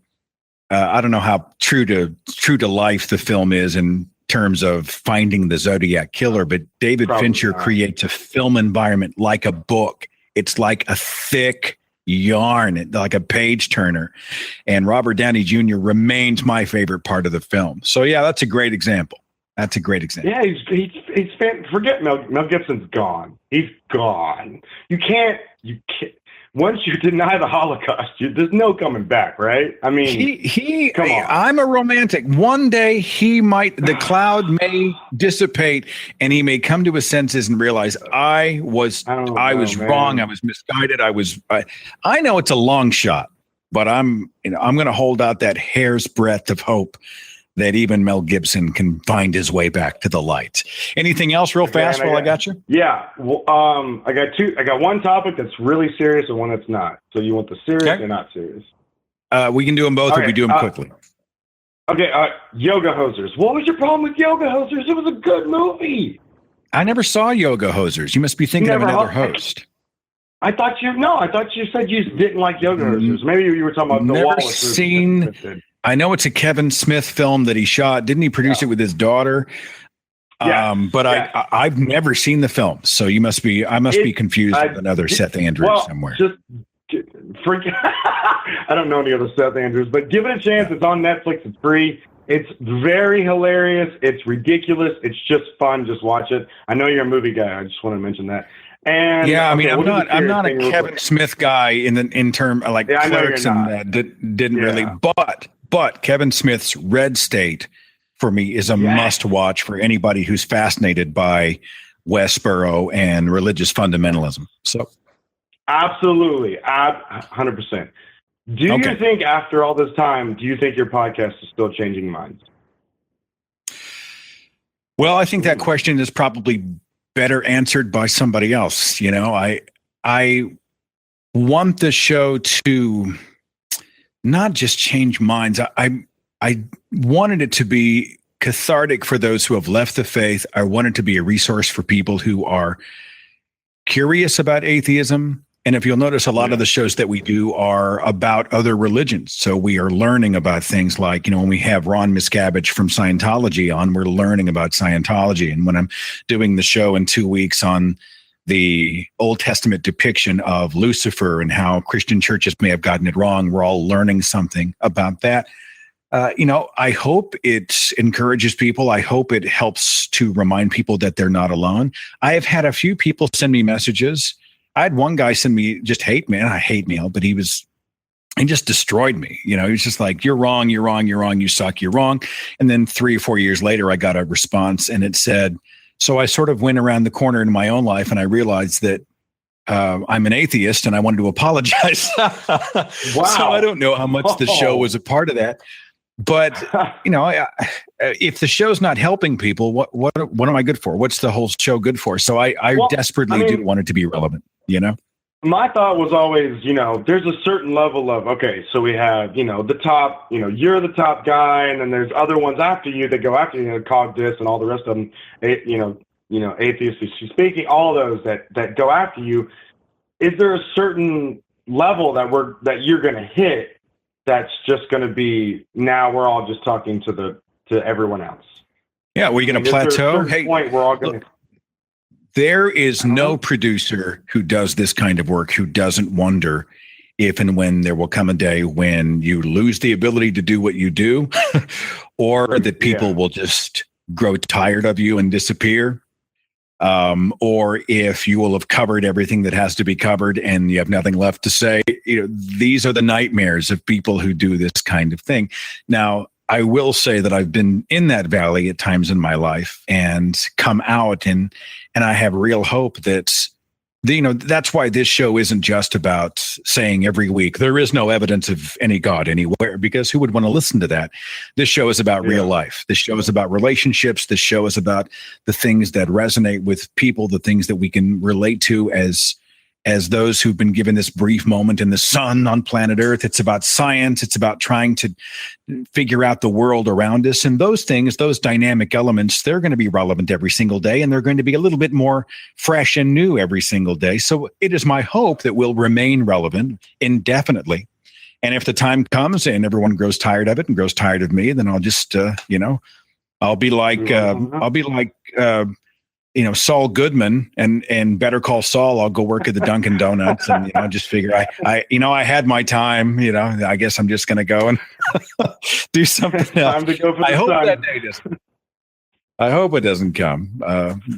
how true to life the film is in terms of finding the Zodiac killer, but David Fincher creates a film environment like a book. It's like a thick yarn, like a page turner. And Robert Downey Jr. remains my favorite part of the film. So yeah, that's a great example. Yeah, he's forget Mel Gibson's gone. He's gone. You can't. Once you deny the Holocaust, there's no coming back, right? I mean, come on. I'm a romantic. One day the cloud may dissipate, and he may come to his senses and realize I was wrong. I was misguided. I know it's a long shot, but I'm going to hold out that hair's breadth of hope that even Mel Gibson can find his way back to the light. Anything else real fast while I got you? Yeah. Well, I got two. I got one topic that's really serious and one that's not. So you want the serious or not serious? We can do them both if we do them quickly. Okay. Yoga Hosers. What was your problem with Yoga Hosers? It was a good movie. I never saw Yoga Hosers. You must be thinking of another host. I thought you said you didn't like Yoga Hosers. Maybe you were talking about the Wallace. I know it's a Kevin Smith film that he shot. Didn't he produce it with his daughter? I've never seen the film, so I must be confused with another Seth Andrews somewhere. I don't know any other Seth Andrews, but give it a chance. It's on Netflix. It's free. It's very hilarious. It's ridiculous. It's just fun. Just watch it. I know you're a movie guy. I just want to mention that. And yeah, I mean, okay, I'm not a Kevin Smith guy in term like Clerks and that didn't really, but Kevin Smith's Red State for me is a must watch for anybody who's fascinated by Westboro and religious fundamentalism. So, absolutely, 100%. Do you think after all this time, do you think your podcast is still changing minds? Well, I think that question is probably better answered by somebody else. You know, I want the show to not just change minds. I wanted it to be cathartic for those who have left the faith. I want it to be a resource for people who are curious about atheism. And if you'll notice, a lot of the shows that we do are about other religions. So we are learning about things like, when we have Ron Miscavige from Scientology on, we're learning about Scientology. And when I'm doing the show in 2 weeks on the Old Testament depiction of Lucifer and how Christian churches may have gotten it wrong, we're all learning something about that. I hope it encourages people. I hope it helps to remind people that they're not alone. I have had a few people send me messages. I had one guy send me just hate mail. I hate mail, but he just destroyed me. He was just like, you're wrong, you're wrong, you're wrong, you suck, you're wrong. And then 3 or 4 years later, I got a response and it said, so I sort of went around the corner in my own life and I realized that I'm an atheist and I wanted to apologize. Wow. So I don't know how much the show was a part of that. But, if the show's not helping people, what am I good for? What's the whole show good for? So I desperately do want it to be relevant, My thought was always, there's a certain level of, okay, so we have, the top, you're the top guy, and then there's other ones after you that go after you, Cogdis and all the rest of them, atheistly speaking, all those that go after you. Is there a certain level that you're going to hit that's just going to be, now we're all just talking to everyone else? Yeah, we're going to plateau. Hey, point we're all going to. There is no producer who does this kind of work who doesn't wonder if and when there will come a day when you lose the ability to do what you do, or that people will just grow tired of you and disappear. Or if you will have covered everything that has to be covered and you have nothing left to say. These are the nightmares of people who do this kind of thing. Now, I will say that I've been in that valley at times in my life and come out, and I have real hope that, that's why this show isn't just about saying every week, there is no evidence of any God anywhere, because who would want to listen to that? This show is about real life. This show is about relationships. This show is about the things that resonate with people, the things that we can relate to as those who've been given this brief moment in the sun on planet Earth. It's about science. It's about trying to figure out the world around us. And those things, those dynamic elements, they're going to be relevant every single day. And they're going to be a little bit more fresh and new every single day. So it is my hope that we'll remain relevant indefinitely. And if the time comes and everyone grows tired of it and grows tired of me, then I'll just, I'll be like, Saul Goodman and Better Call Saul. I'll go work at the Dunkin' Donuts and just figure I had my time. I guess I'm just going to go and do something else. Time to go for the I hope sun. that day doesn't. I hope it doesn't come.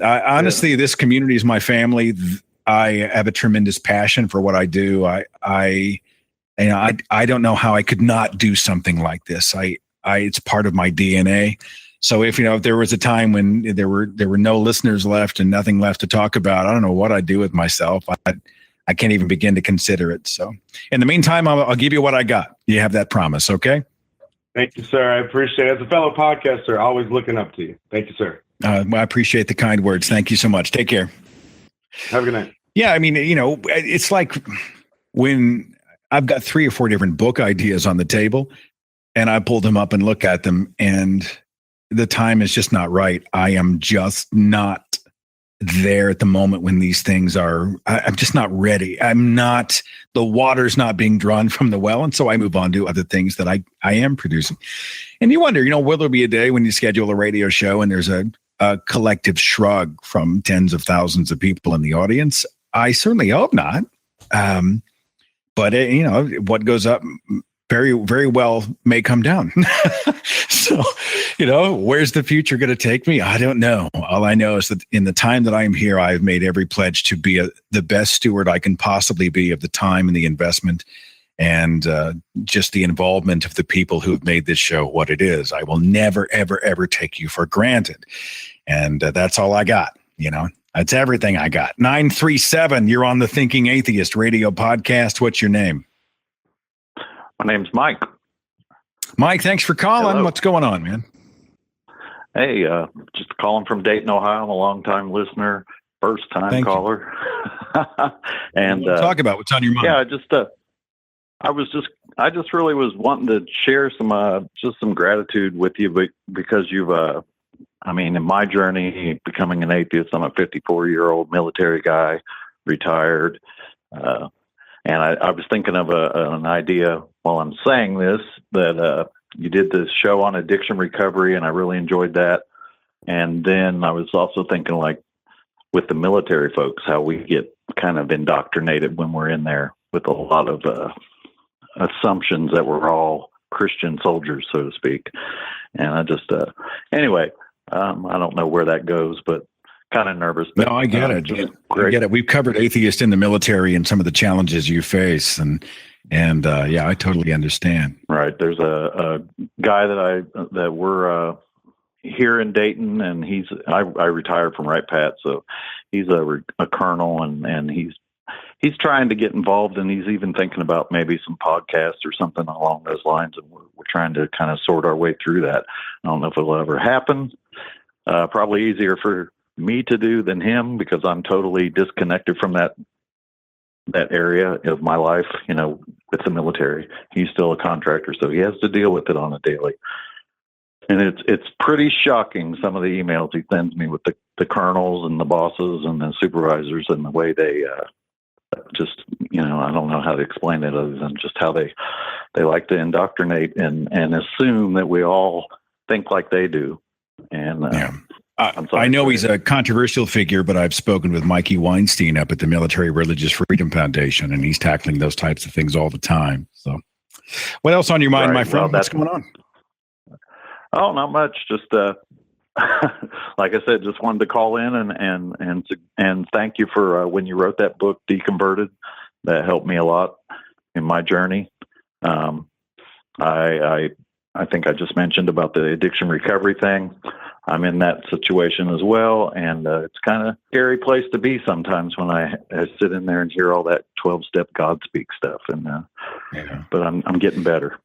Honestly, this community is my family. I have a tremendous passion for what I do. I don't know how I could not do something like this. It's part of my DNA. So if there was a time when there were no listeners left and nothing left to talk about, I don't know what I'd do with myself. I can't even begin to consider it. So in the meantime, I'll give you what I got. You have that promise, okay? Thank you, sir. I appreciate it. As a fellow podcaster, always looking up to you. Thank you, sir. I appreciate the kind words. Thank you so much. Take care. Have a good night. Yeah, I mean, it's like when I've got 3 or 4 different book ideas on the table and I pull them up and look at them, and the time is just not right. I am just not there at the moment when these things are, I'm just not ready. The water's not being drawn from the well. And so I move on to other things that I am producing. And you wonder, will there be a day when you schedule a radio show and there's a collective shrug from tens of thousands of people in the audience? I certainly hope not. But what goes up very, very well may come down. So, where's the future going to take me? I don't know. All I know is that in the time that I am here, I've made every pledge to be the best steward I can possibly be of the time and the investment and just the involvement of the people who have made this show what it is. I will never, ever, ever take you for granted. And that's all I got, That's everything I got. 937, you're on the Thinking Atheist radio podcast. What's your name? My name's Mike. Mike, thanks for calling. Hello. What's going on, man? Hey, just calling from Dayton, Ohio. I'm a long-time listener, first-time caller. And talk about what's on your mind. Yeah, I just really was wanting to share some gratitude with you because you've, in my journey becoming an atheist, I'm a 54-year-old military guy, retired. And I was thinking of an idea while I'm saying this, that you did this show on addiction recovery, and I really enjoyed that. And then I was also thinking, like, with the military folks, how we get kind of indoctrinated when we're in there with a lot of assumptions that we're all Christian soldiers, so to speak. And I just, anyway, I don't know where that goes, but kind of nervous. But, no, I get it. I get it. We've covered atheists in the military and some of the challenges you face. And yeah, I totally understand. Right. There's a guy that we're here in Dayton, and I retired from Wright Pat, so he's a colonel, and he's trying to get involved, and he's even thinking about maybe some podcasts or something along those lines, and we're trying to kind of sort our way through that. I don't know if it'll ever happen. Probably easier for me to do than him because I'm totally disconnected from that area of my life, with the military. He's still a contractor, so he has to deal with it on a daily. And it's pretty shocking, some of the emails he sends me with the colonels and the bosses and the supervisors and the way they just, I don't know how to explain it other than just how they like to indoctrinate and assume that we all think like they do. And I know he's a controversial figure, but I've spoken with Mikey Weinstein up at the Military Religious Freedom Foundation, and he's tackling those types of things all the time. So what else on your mind, my friend? What's going on? Oh, not much. Just, like I said, just wanted to call in and thank you for when you wrote that book, Deconverted. That helped me a lot in my journey. I think I just mentioned about the addiction recovery thing. I'm in that situation as well, and it's kind of a scary place to be sometimes when I sit in there and hear all that 12-step Godspeak stuff. And but I'm getting better.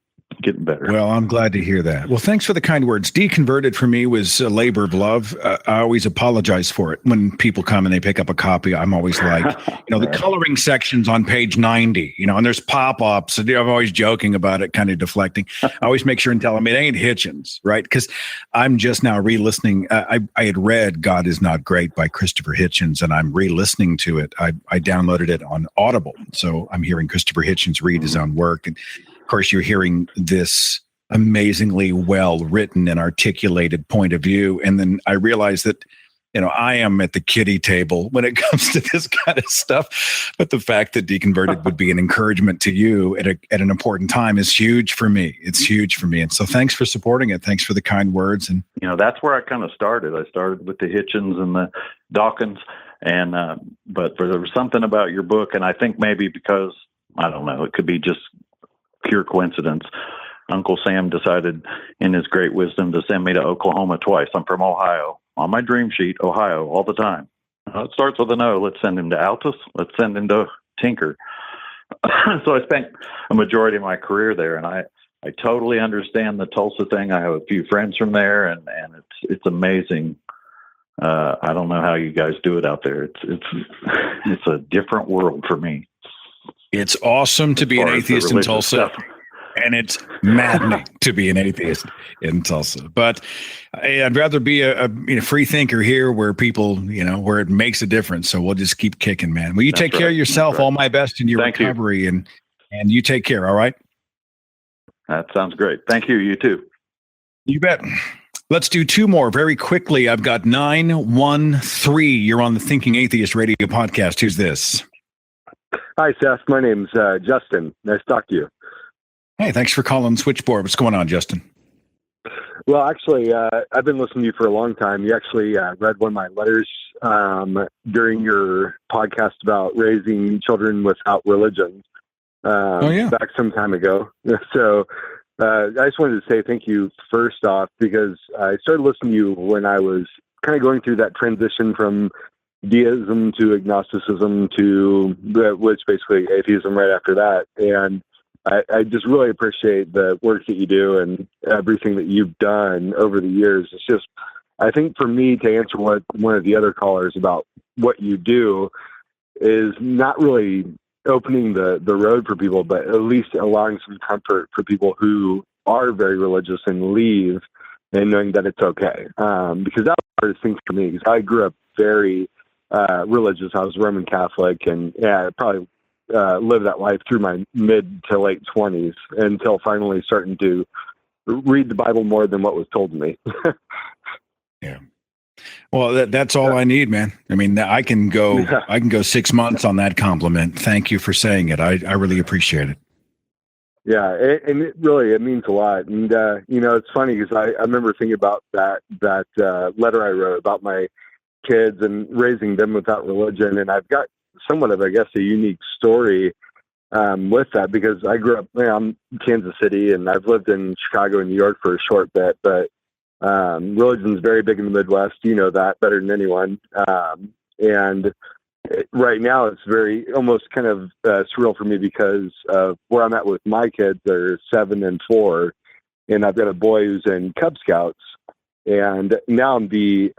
Getting better. Well, I'm glad to hear that. Well, thanks for the kind words. Deconverted for me was a labor of love. I always apologize for it. When people come and they pick up a copy, I'm always like, the coloring section's on page 90, and there's pop-ups. And I'm always joking about it, kind of deflecting. I always make sure and tell them it ain't Hitchens, right? Because I'm just now re-listening. I had read God Is Not Great by Christopher Hitchens, and I'm re-listening to it. I downloaded it on Audible. So I'm hearing Christopher Hitchens read his own work. And of course, you're hearing this amazingly well written and articulated point of view. And then I realized that, I am at the kiddie table when it comes to this kind of stuff. But the fact that Deconverted would be an encouragement to you at an important time is huge for me. It's huge for me. And so thanks for supporting it. Thanks for the kind words. And, that's where I kind of started. I started with the Hitchens and the Dawkins. And, but there was something about your book. And I think maybe because, I don't know, it could be just pure coincidence. Uncle Sam decided in his great wisdom to send me to Oklahoma twice. I'm from Ohio. On my dream sheet, Ohio, all the time. It starts with an O. Let's send him to Altus. Let's send him to Tinker. So I spent a majority of my career there, and I totally understand the Tulsa thing. I have a few friends from there, and it's amazing. I don't know how you guys do it out there. It's a different world for me. It's awesome to be an atheist in Tulsa, and it's maddening to be an atheist in Tulsa. But I'd rather be a free thinker here where people, where it makes a difference. So we'll just keep kicking, man. Will you take care of yourself? All my best in your recovery, and you take care, all right? That sounds great. Thank you. You too. You bet. Let's do two more very quickly. I've got 913. You're on the Thinking Atheist radio podcast. Who's this? Hi, Seth. My name's Justin. Nice to talk to you. Hey, thanks for calling Switchboard. What's going on, Justin? Well, actually, I've been listening to you for a long time. You actually read one of my letters during your podcast about raising children without religion back some time ago. So I just wanted to say thank you first off, because I started listening to you when I was kind of going through that transition from deism to agnosticism to which basically atheism right after that. And I just really appreciate the work that you do and everything that you've done over the years. It's just, I think for me to answer what one of the other callers about what you do is not really opening the road for people, but at least allowing some comfort for people who are very religious and leave and knowing that it's okay. Because that was the hardest thing for me, because I grew up very religious. I was Roman Catholic, and I probably lived that life through my mid to late 20s until finally starting to read the Bible more than what was told to me. Yeah. Well, that's all I need, man. I mean, I can go 6 months on that compliment. Thank you for saying it. I really appreciate it. Yeah. And it means a lot. And, it's funny because I remember thinking about that letter I wrote about my kids and raising them without religion. And I've got somewhat of, I guess, a unique story with that, because I grew up, I'm Kansas City, and I've lived in Chicago and New York for a short bit, but religion is very big in the Midwest. You know that better than anyone. And right now it's very almost kind of surreal for me because of where I'm at with my kids. They're 7 and 4, and I've got a boy who's in Cub Scouts, and now I'm the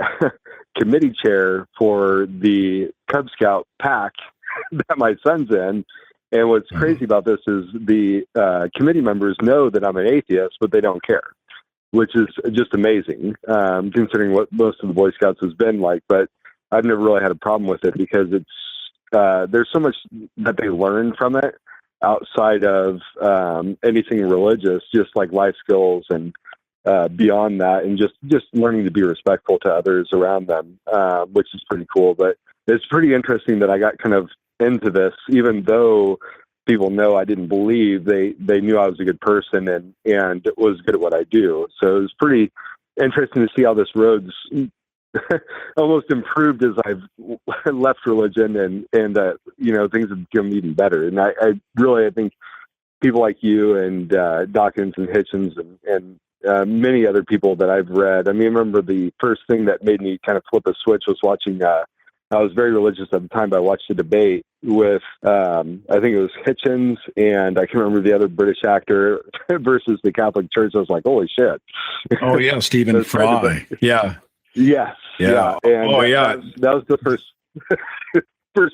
committee chair for the Cub Scout pack that my son's in. And what's crazy about this is the committee members know that I'm an atheist, but they don't care, which is just amazing, considering what most of the Boy Scouts has been like. But I've never really had a problem with it, because it's there's so much that they learn from it outside of anything religious, just like life skills and beyond that, and just learning to be respectful to others around them, which is pretty cool. But it's pretty interesting that I got kind of into this, even though people know I didn't believe. They knew I was a good person and was good at what I do. So it was pretty interesting to see how this road's almost improved as I've left religion, and things have become even better. And I think people like you and Dawkins and Hitchens and many other people that I've read. I mean, I remember the first thing that made me kind of flip a switch was watching. I was very religious at the time, but I watched a debate with, I think it was Hitchens, and I can't remember the other British actor versus the Catholic Church. I was like, holy shit. Oh, yeah, Stephen Fry. Yeah. Yes. Yeah. And that was the first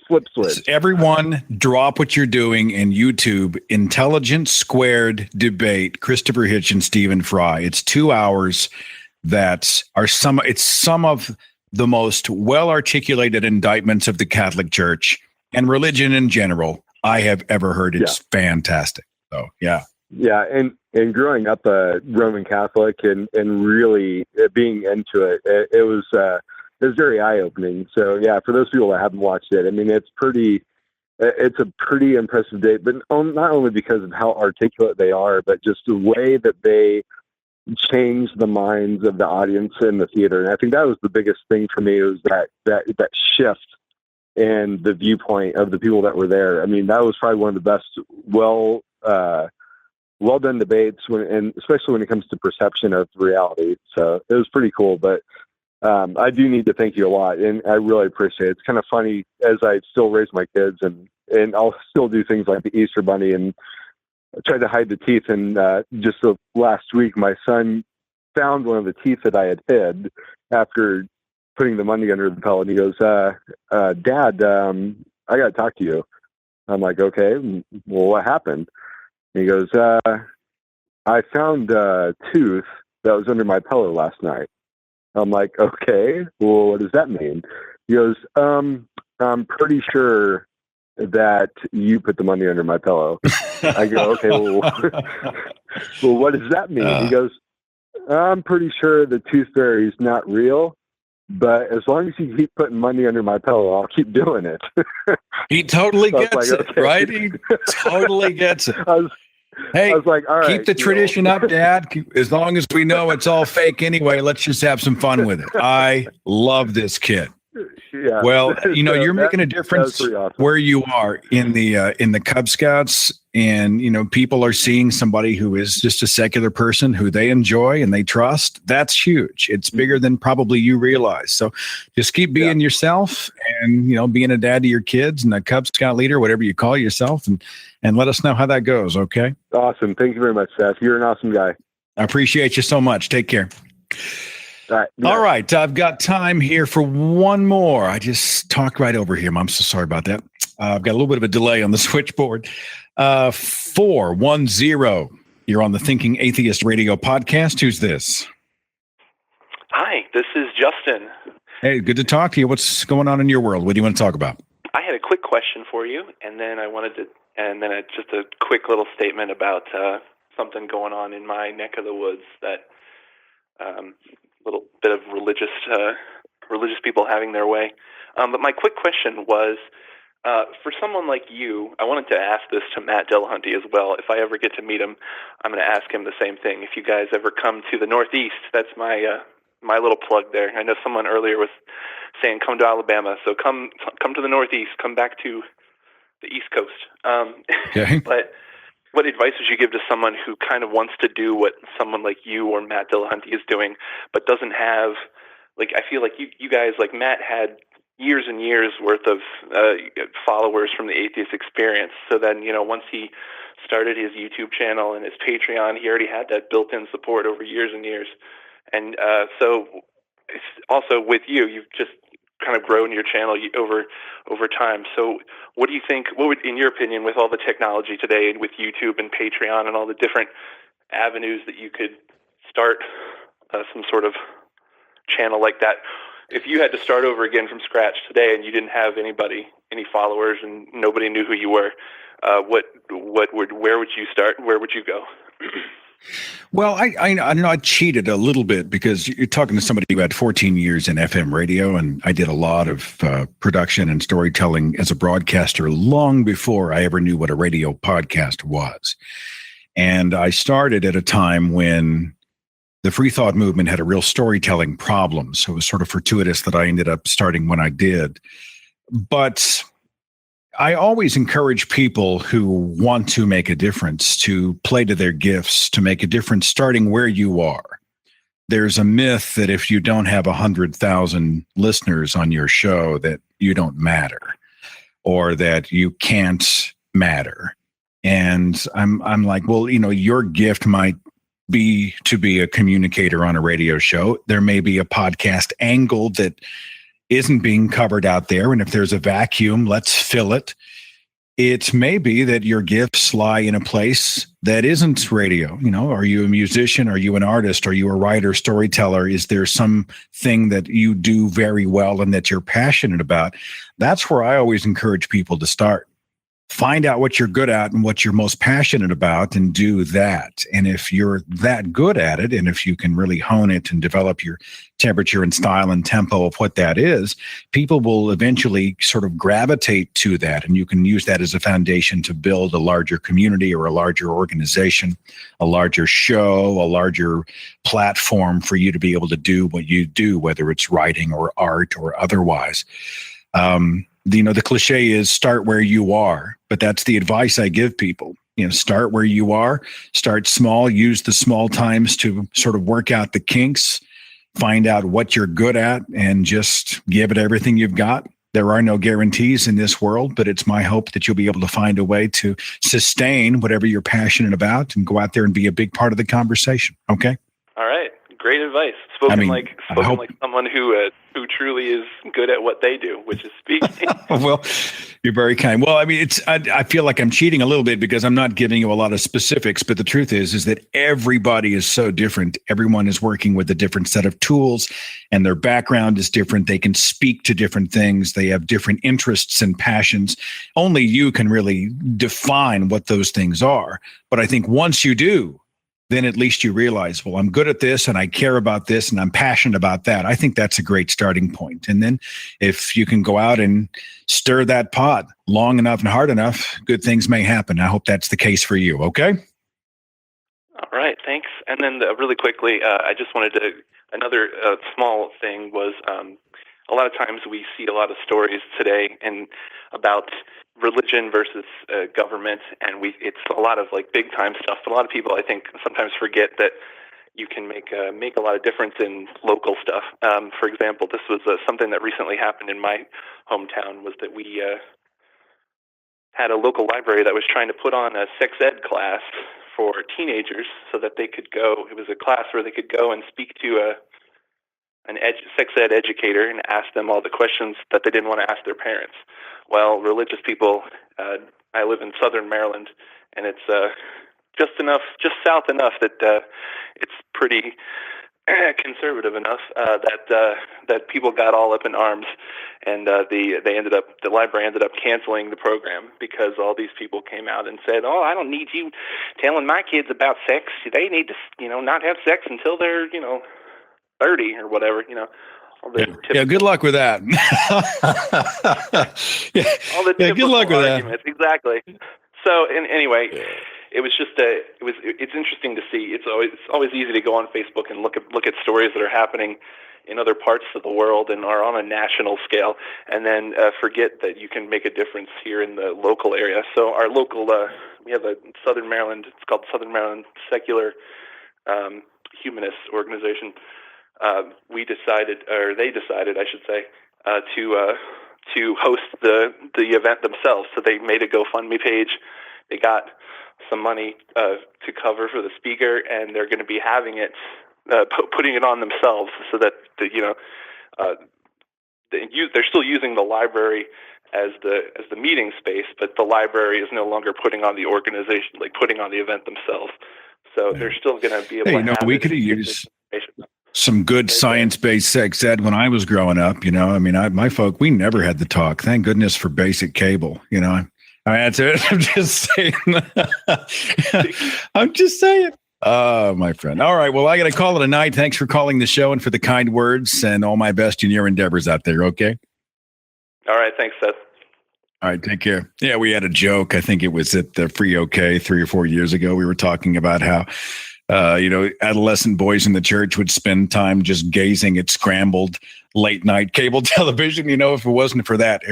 flip switch. Everyone drop what you're doing in YouTube. Intelligent Squared debate, Christopher Hitch and Stephen Fry. It's 2 hours it's some of the most well-articulated indictments of the Catholic Church and religion in general I have ever heard. It's fantastic. So, yeah. Yeah. And growing up a Roman Catholic and really being into it, it was very eye-opening. So yeah, for those people that haven't watched it, I mean, it's a pretty impressive date, but not only because of how articulate they are, but just the way that they change the minds of the audience in the theater. And I think that was the biggest thing for me, was that shift in the viewpoint of the people that were there. I mean, that was probably one of the best, well done debates, and especially when it comes to perception of reality. So it was pretty cool. But I do need to thank you a lot, and I really appreciate it. It's kind of funny, as I still raise my kids, and I'll still do things like the Easter Bunny and try to hide the teeth. And just last week, my son found one of the teeth that I had hid after putting the money under the pillow, and he goes, Dad, I got to talk to you. I'm like, okay, well, what happened? And he goes, I found a tooth that was under my pillow last night. I'm like, okay, well, what does that mean? He goes, I'm pretty sure that you put the money under my pillow. I go, okay, well, what does that mean? He goes, I'm pretty sure the tooth fairy is not real, but as long as you keep putting money under my pillow, I'll keep doing it. He totally gets it, okay. Right? He totally gets it. Hey, I was like, all right, keep the tradition up, Dad. As long as we know it's all fake anyway, let's just have some fun with it. I love this kid. Yeah. Well, you're making a that difference was pretty awesome. where you are in the Cub Scouts, and people are seeing somebody who is just a secular person who they enjoy and they trust. That's huge. It's bigger than probably you realize. So just keep being yourself, and being a dad to your kids and a Cub Scout leader, whatever you call yourself, and let us know how that goes. Okay. Awesome. Thank you very much, Seth. You're an awesome guy. I appreciate you so much. Take care. All right. I've got time here for one more. I just talked right over him. I'm so sorry about that. I've got a little bit of a delay on the switchboard. 410. You're on the Thinking Atheist Radio podcast. Who's this? Hi, this is Justin. Hey, good to talk to you. What's going on in your world? What do you want to talk about? I had a quick question for you, and then just a quick little statement about something going on in my neck of the woods that little bit of religious people having their way. But my quick question was, for someone like you, I wanted to ask this to Matt Dillahunty as well. If I ever get to meet him, I'm going to ask him the same thing. If you guys ever come to the Northeast, that's my little plug there. I know someone earlier was saying come to Alabama, so come to the Northeast, come back to the East Coast. Okay. But what advice would you give to someone who kind of wants to do what someone like you or Matt Dillahunty is doing, but doesn't have, I feel like you guys, like Matt, had years and years worth of followers from the atheist experience. So then, once he started his YouTube channel and his Patreon, he already had that built-in support over years and years. And so also with you've just kind of grown your channel over time. So what do you think, in your opinion, with all the technology today and with YouTube and Patreon and all the different avenues that you could start some sort of channel like that, if you had to start over again from scratch today and you didn't have any followers and nobody knew who you were, where would you start? Where would you go? Well, I know I cheated a little bit because you're talking to somebody who had 14 years in FM radio, and I did a lot of production and storytelling as a broadcaster long before I ever knew what a radio podcast was. And I started at a time when the free thought movement had a real storytelling problem. So it was sort of fortuitous that I ended up starting when I did. But I always encourage people who want to make a difference to play to their gifts, to make a difference starting where you are. There's a myth that if you don't have 100,000 listeners on your show, that you don't matter or that you can't matter. And I'm like, well, your gift might be to be a communicator on a radio show. There may be a podcast angle that isn't being covered out there. And if there's a vacuum, let's fill it. It may be that your gifts lie in a place that isn't radio. Are you a musician? Are you an artist? Are you a writer, storyteller? Is there something that you do very well and that you're passionate about? That's where I always encourage people to start. Find out what you're good at and what you're most passionate about and do that. And if you're that good at it, and if you can really hone it and develop your temperature and style and tempo of what that is, people will eventually sort of gravitate to that. And you can use that as a foundation to build a larger community or a larger organization, a larger show, a larger platform for you to be able to do what you do, whether it's writing or art or otherwise. The cliche is start where you are, but that's the advice I give people. Start where you are, start small, use the small times to sort of work out the kinks, find out what you're good at, and just give it everything you've got. There are no guarantees in this world, but it's my hope that you'll be able to find a way to sustain whatever you're passionate about and go out there and be a big part of the conversation. Okay? All right. Great advice. Spoken like someone who truly is good at what they do, which is speaking. Well, you're very kind. Well, I feel like I'm cheating a little bit because I'm not giving you a lot of specifics, but the truth is that everybody is so different. Everyone is working with a different set of tools, and their background is different. They can speak to different things. They have different interests and passions. Only you can really define what those things are. But I think once you do, then at least you realize, well, I'm good at this and I care about this and I'm passionate about that. I think that's a great starting point. And then if you can go out and stir that pot long enough and hard enough, good things may happen. I hope that's the case for you. Okay? All right, thanks. And then really quickly, I just wanted to, another small thing was a lot of times we see a lot of stories today about religion versus government, and it's a lot of like big time stuff. But a lot of people, I think, sometimes forget that you can make a lot of difference in local stuff. For example, this was something that recently happened in my hometown, was that we had a local library that was trying to put on a sex ed class for teenagers so that they could go. It was a class where they could go and speak to an sex ed educator and ask them all the questions that they didn't want to ask their parents. Well, religious people, I live in southern Maryland, and it's just south enough that it's pretty conservative enough that people got all up in arms, and the library ended up canceling the program because all these people came out and said, "Oh, I don't need you telling my kids about sex. They need to, not have sex until they're, 30 or whatever, Yeah, good luck with that. All the good luck with arguments, exactly. So, anyway, it was just it's interesting to see. It's always easy to go on Facebook and look at stories that are happening in other parts of the world and are on a national scale, and then forget that you can make a difference here in the local area. So our local, we have a Southern Maryland. It's called Southern Maryland Secular Humanist Organization. They decided, I should say, to host the event themselves. So they made a GoFundMe page. They got some money to cover for the speaker, and they're going to be having it, putting it on themselves, so that they're still using the library as the meeting space, but the library is no longer putting on the organization, like putting on the event themselves. So they're still going to be able to have we could have used some good science-based sex ed when I was growing up. My folk, we never had the talk. Thank goodness for basic cable. That's it. I'm just saying. I'm just saying. My friend. All right. Well, I got to call it a night. Thanks for calling the show and for the kind words, and all my best in your endeavors out there. Okay. All right. Thanks, Seth. All right. Take care. Yeah, we had a joke. I think it was at the Free OK 3 or 4 years ago. We were talking about how, adolescent boys in the church would spend time just gazing at scrambled late night cable television. If it wasn't for that,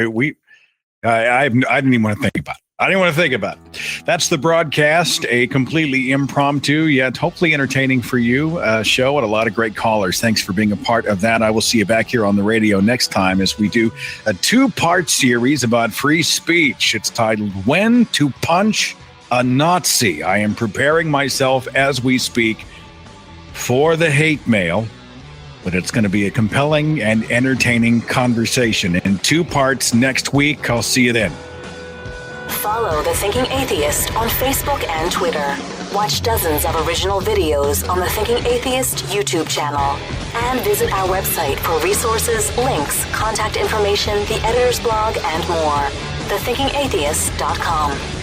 I didn't even want to think about it. I didn't want to think about it. That's the broadcast, a completely impromptu, yet hopefully entertaining for you show, and a lot of great callers. Thanks for being a part of that. I will see you back here on the radio next time as we do a 2-part series about free speech. It's titled When to Punch a Nazi. I am preparing myself as we speak for the hate mail, but it's going to be a compelling and entertaining conversation in 2 parts next week. I'll see you then. Follow The Thinking Atheist on Facebook and Twitter. Watch dozens of original videos on the Thinking Atheist YouTube channel. And visit our website for resources, links, contact information, the editor's blog, and more. thethinkingatheist.com.